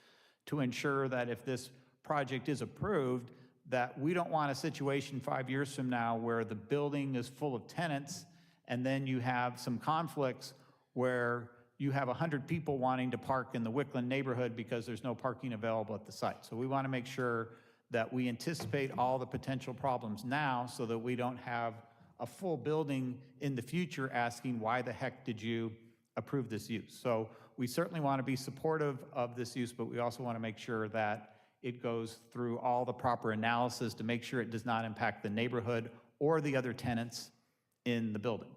to ensure that if this project is approved, that we don't want a situation 5 years from now where the building is full of tenants and then you have some conflicts where you have 100 people wanting to park in the Wickland neighborhood because there's no parking available at the site. So we want to make sure that we anticipate all the potential problems now so that we don't have a full building in the future asking, why the heck did you approve this use? So we certainly want to be supportive of this use, but we also want to make sure that it goes through all the proper analysis to make sure it does not impact the neighborhood or the other tenants in the building.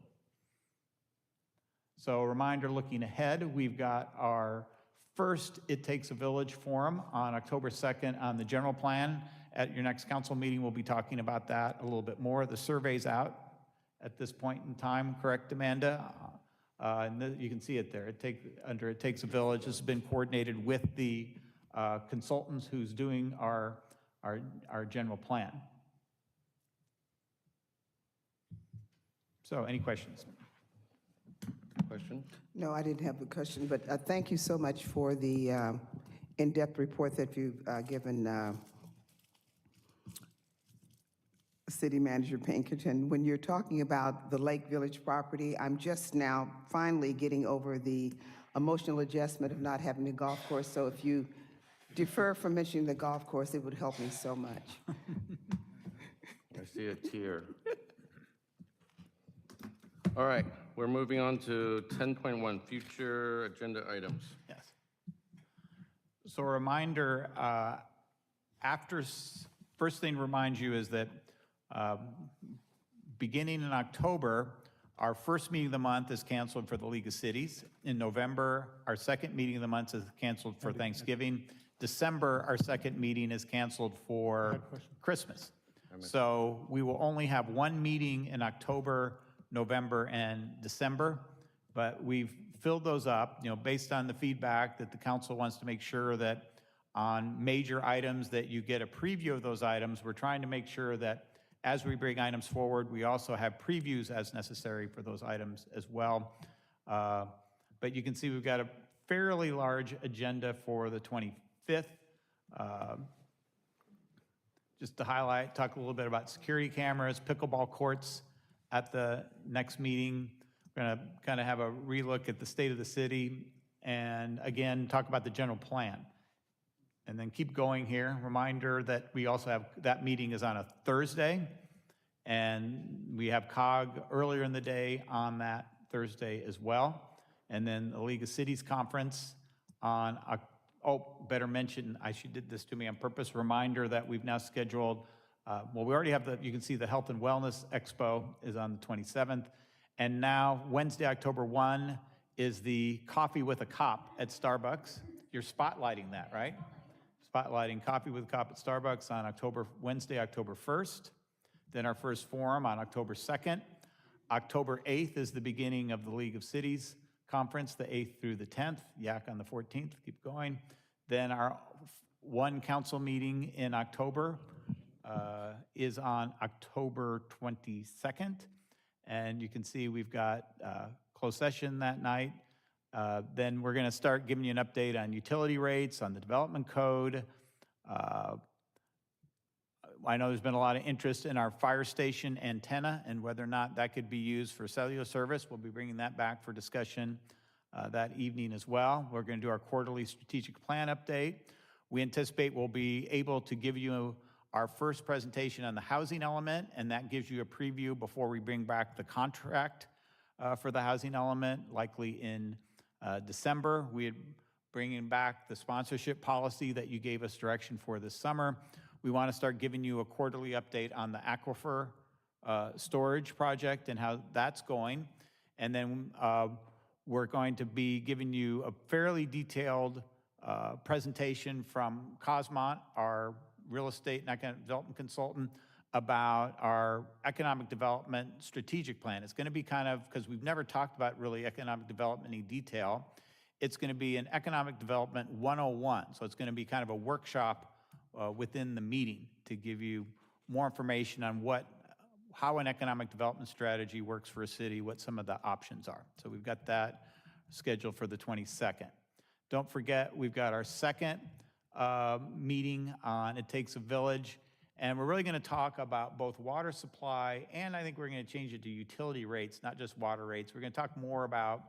So a reminder looking ahead, we've got our first It Takes a Village forum on October 2nd on the general plan. At your next council meeting, we'll be talking about that a little bit more. The survey's out at this point in time, correct, Amanda? And you can see it there. Under It Takes a Village. This has been coordinated with the consultants who's doing our general plan. So any questions? Question? No, I didn't have a question, but thank you so much for the in-depth report that you've given City Manager Pinkerton. When you're talking about the Lake Village property, I'm just now finally getting over the emotional adjustment of not having a golf course. So if you defer from mentioning the golf course, it would help me so much. I see a tear. All right, we're moving on to 10.1, future agenda items. Yes. So a reminder, first thing to remind you is that Beginning in October, our first meeting of the month is canceled for the League of Cities. In November, our second meeting of the month is canceled for Thanksgiving. December, our second meeting is canceled for Christmas. So we will only have one meeting in October, November, and December, but we've filled those up, based on the feedback that the council wants to make sure that on major items that you get a preview of those items. We're trying to make sure that as we bring items forward, we also have previews as necessary for those items as well. But you can see we've got a fairly large agenda for the 25th. Just to highlight, talk a little bit about security cameras, pickleball courts at the next meeting. We're going to kind of have a relook at the state of the city and again, talk about the general plan. And then keep going here. Reminder that we also have, that meeting is on a Thursday, and we have COG earlier in the day on that Thursday as well. And then the League of Cities Conference on, better mention, she did this to me on purpose, reminder that we've now scheduled, well, we already have you can see the Health and Wellness Expo is on the 27th. And now Wednesday, October 1 is the Coffee with a Cop at Starbucks. You're spotlighting that, right? Spotlighting Coffee with a Cop at Starbucks on Wednesday, October 1st. Then our first forum on October 2nd. October 8th is the beginning of the League of Cities Conference, the 8th through the 10th. Yak on the 14th, keep going. Then our one council meeting in October is on October 22nd. And you can see we've got closed session that night. Then we're going to start giving you an update on utility rates, on the development code. I know there's been a lot of interest in our fire station antenna and whether or not that could be used for cellular service. We'll be bringing that back for discussion that evening as well. We're going to do our quarterly strategic plan update. We anticipate we'll be able to give you our first presentation on the housing element, and that gives you a preview before we bring back the contract for the housing element, likely in December. We're bringing back the sponsorship policy that you gave us direction for this summer. We want to start giving you a quarterly update on the aquifer storage project and how that's going. And then we're going to be giving you a fairly detailed presentation from Cosmont, our real estate and economic development consultant, about our economic development strategic plan. It's going to be kind of, because we've never talked about really economic development in detail, it's going to be an economic development 101. So it's going to be kind of a workshop within the meeting to give you more information on how an economic development strategy works for a city, what some of the options are. So we've got that scheduled for the 22nd. Don't forget, we've got our second meeting on It Takes a Village, and we're really going to talk about both water supply, and I think we're going to change it to utility rates, not just water rates. We're going to talk more about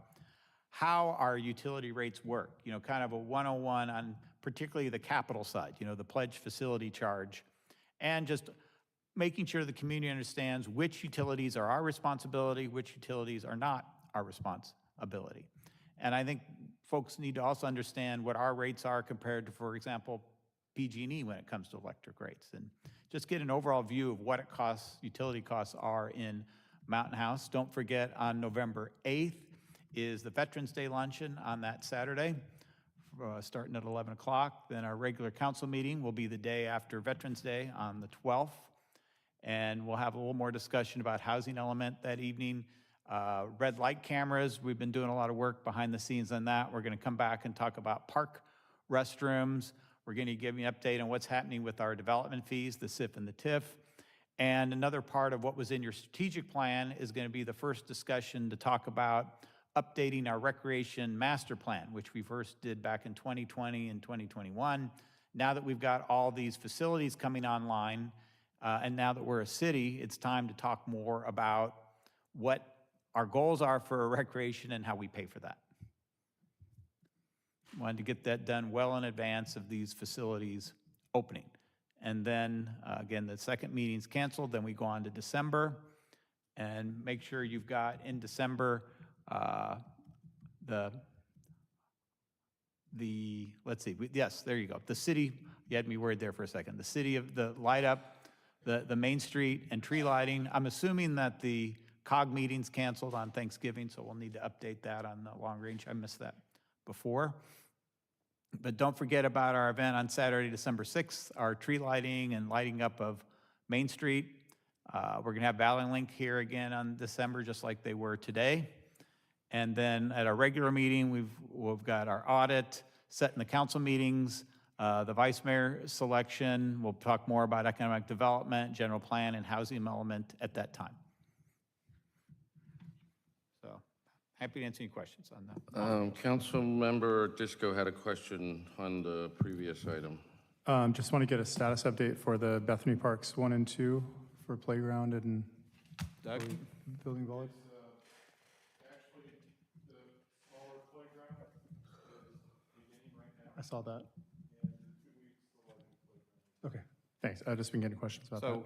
how our utility rates work, kind of a 101 on particularly the capital side, the pledge facility charge, and just making sure the community understands which utilities are our responsibility, which utilities are not our responsibility. And I think folks need to also understand what our rates are compared to, for example, PG&E when it comes to electric rates, and just get an overall view of what utility costs are in Mountain House. Don't forget, on November 8th is the Veterans Day luncheon on that Saturday, starting at 11 o'clock. Then our regular council meeting will be the day after Veterans Day on the 12th. And we'll have a little more discussion about housing element that evening. Red light cameras, we've been doing a lot of work behind the scenes on that. We're going to come back and talk about park restrooms. We're going to give you an update on what's happening with our development fees, the SIF and the TIF. And another part of what was in your strategic plan is going to be the first discussion to talk about updating our recreation master plan, which we first did back in 2020 and 2021. Now that we've got all these facilities coming online, and now that we're a city, it's time to talk more about what our goals are for recreation and how we pay for that. Wanted to get that done well in advance of these facilities opening. And then, again, the second meeting's canceled, then we go on to December. And make sure you've got in December, let's see, yes, there you go. The city, you had me worried there for a second. The city of the light up the Main Street and tree lighting. I'm assuming that the COG meeting's canceled on Thanksgiving, so we'll need to update that on the long range. I missed that before. But don't forget about our event on Saturday, December 6th, our tree lighting and lighting up of Main Street. We're going to have Valley Link here again on December, just like they were today. And then at our regular meeting, we've got our audit, setting the council meetings, the vice mayor selection. We'll talk more about economic development, general plan, and housing element at that time. So happy to answer any questions on that. Councilmember Disco had a question on the previous item. Just want to get a status update for the Bethany Parks 1 and 2 for playground and Doug? building volleyball. I saw that. Okay, thanks. I've just been getting questions about that. So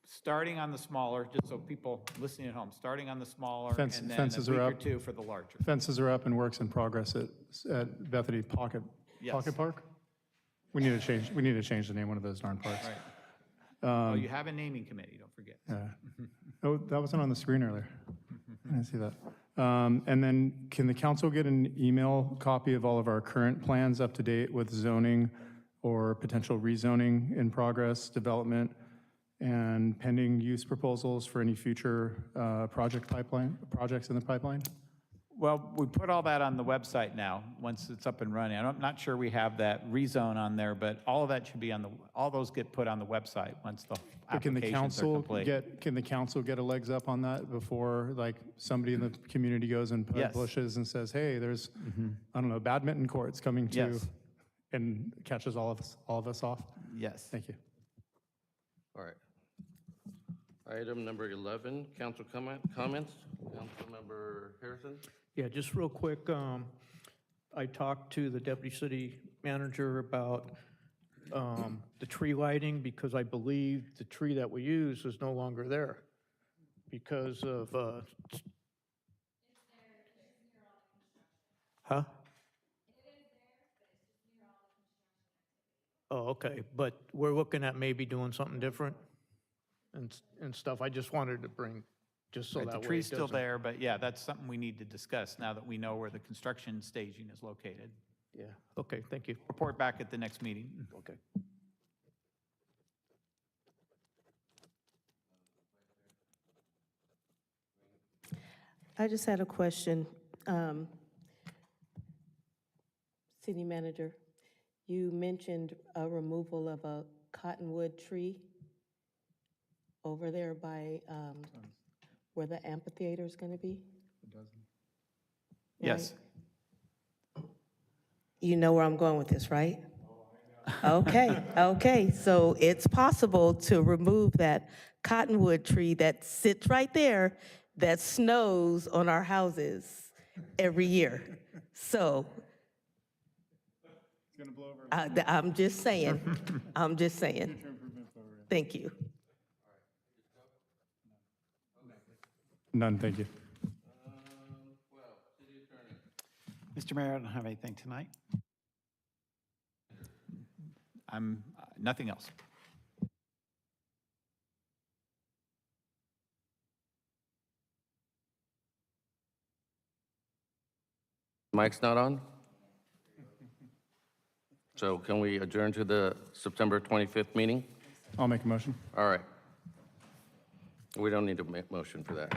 starting on the smaller, just so people listening at home, starting on the smaller and then a Fences week are or up. two for the larger. Fences are up and works in progress at Bethany Pocket Yes. Park? We need to change the name of one of those darn parks. Right. Well, you have a naming committee, don't forget. Oh, that wasn't on the screen earlier. I didn't see that. And then can the council get an email copy of all of our current plans up to date with zoning or potential rezoning in progress, development, and pending use proposals for any future projects in the pipeline? Well, we put all that on the website now, once it's up and running. I'm not sure we have that rezone on there, but all of that should be on all those get put on the website once the But can the applications are council complete. can the council get a legs up on that before, like, somebody in the community goes and Yes. publishes and says, hey, there's, I don't know, badminton courts coming to, Yes. and catches all of us off? Yes. Thank you. All right. Item number 11, council comments. Councilmember Harrison? Yeah, just real quick, I talked to the deputy city manager about the tree lighting, because I believe the tree that we use is no longer there because of, huh? Oh, okay, but we're looking at maybe doing something different and stuff. I just wanted to bring, just so Right, that the way it tree's still doesn't- there, but yeah, that's something we need to discuss now that we know where the construction staging is located. Yeah, okay, thank you. Report back at the next meeting. Okay. I just had a question. City manager, you mentioned a removal of a cottonwood tree over there by where the amphitheater is going to be? Yes. You know where I'm going with this, right? Okay, okay, so it's possible to remove that cottonwood tree that sits right there that snows on our houses every year. So. It's gonna blow over. I'm just saying, I'm just saying. Thank you. None, thank you. Mr. Mayor, I don't have anything tonight. I'm, nothing else. Mic's not on? So can we adjourn to the September 25th meeting? I'll make a motion. All right. We don't need a motion for that.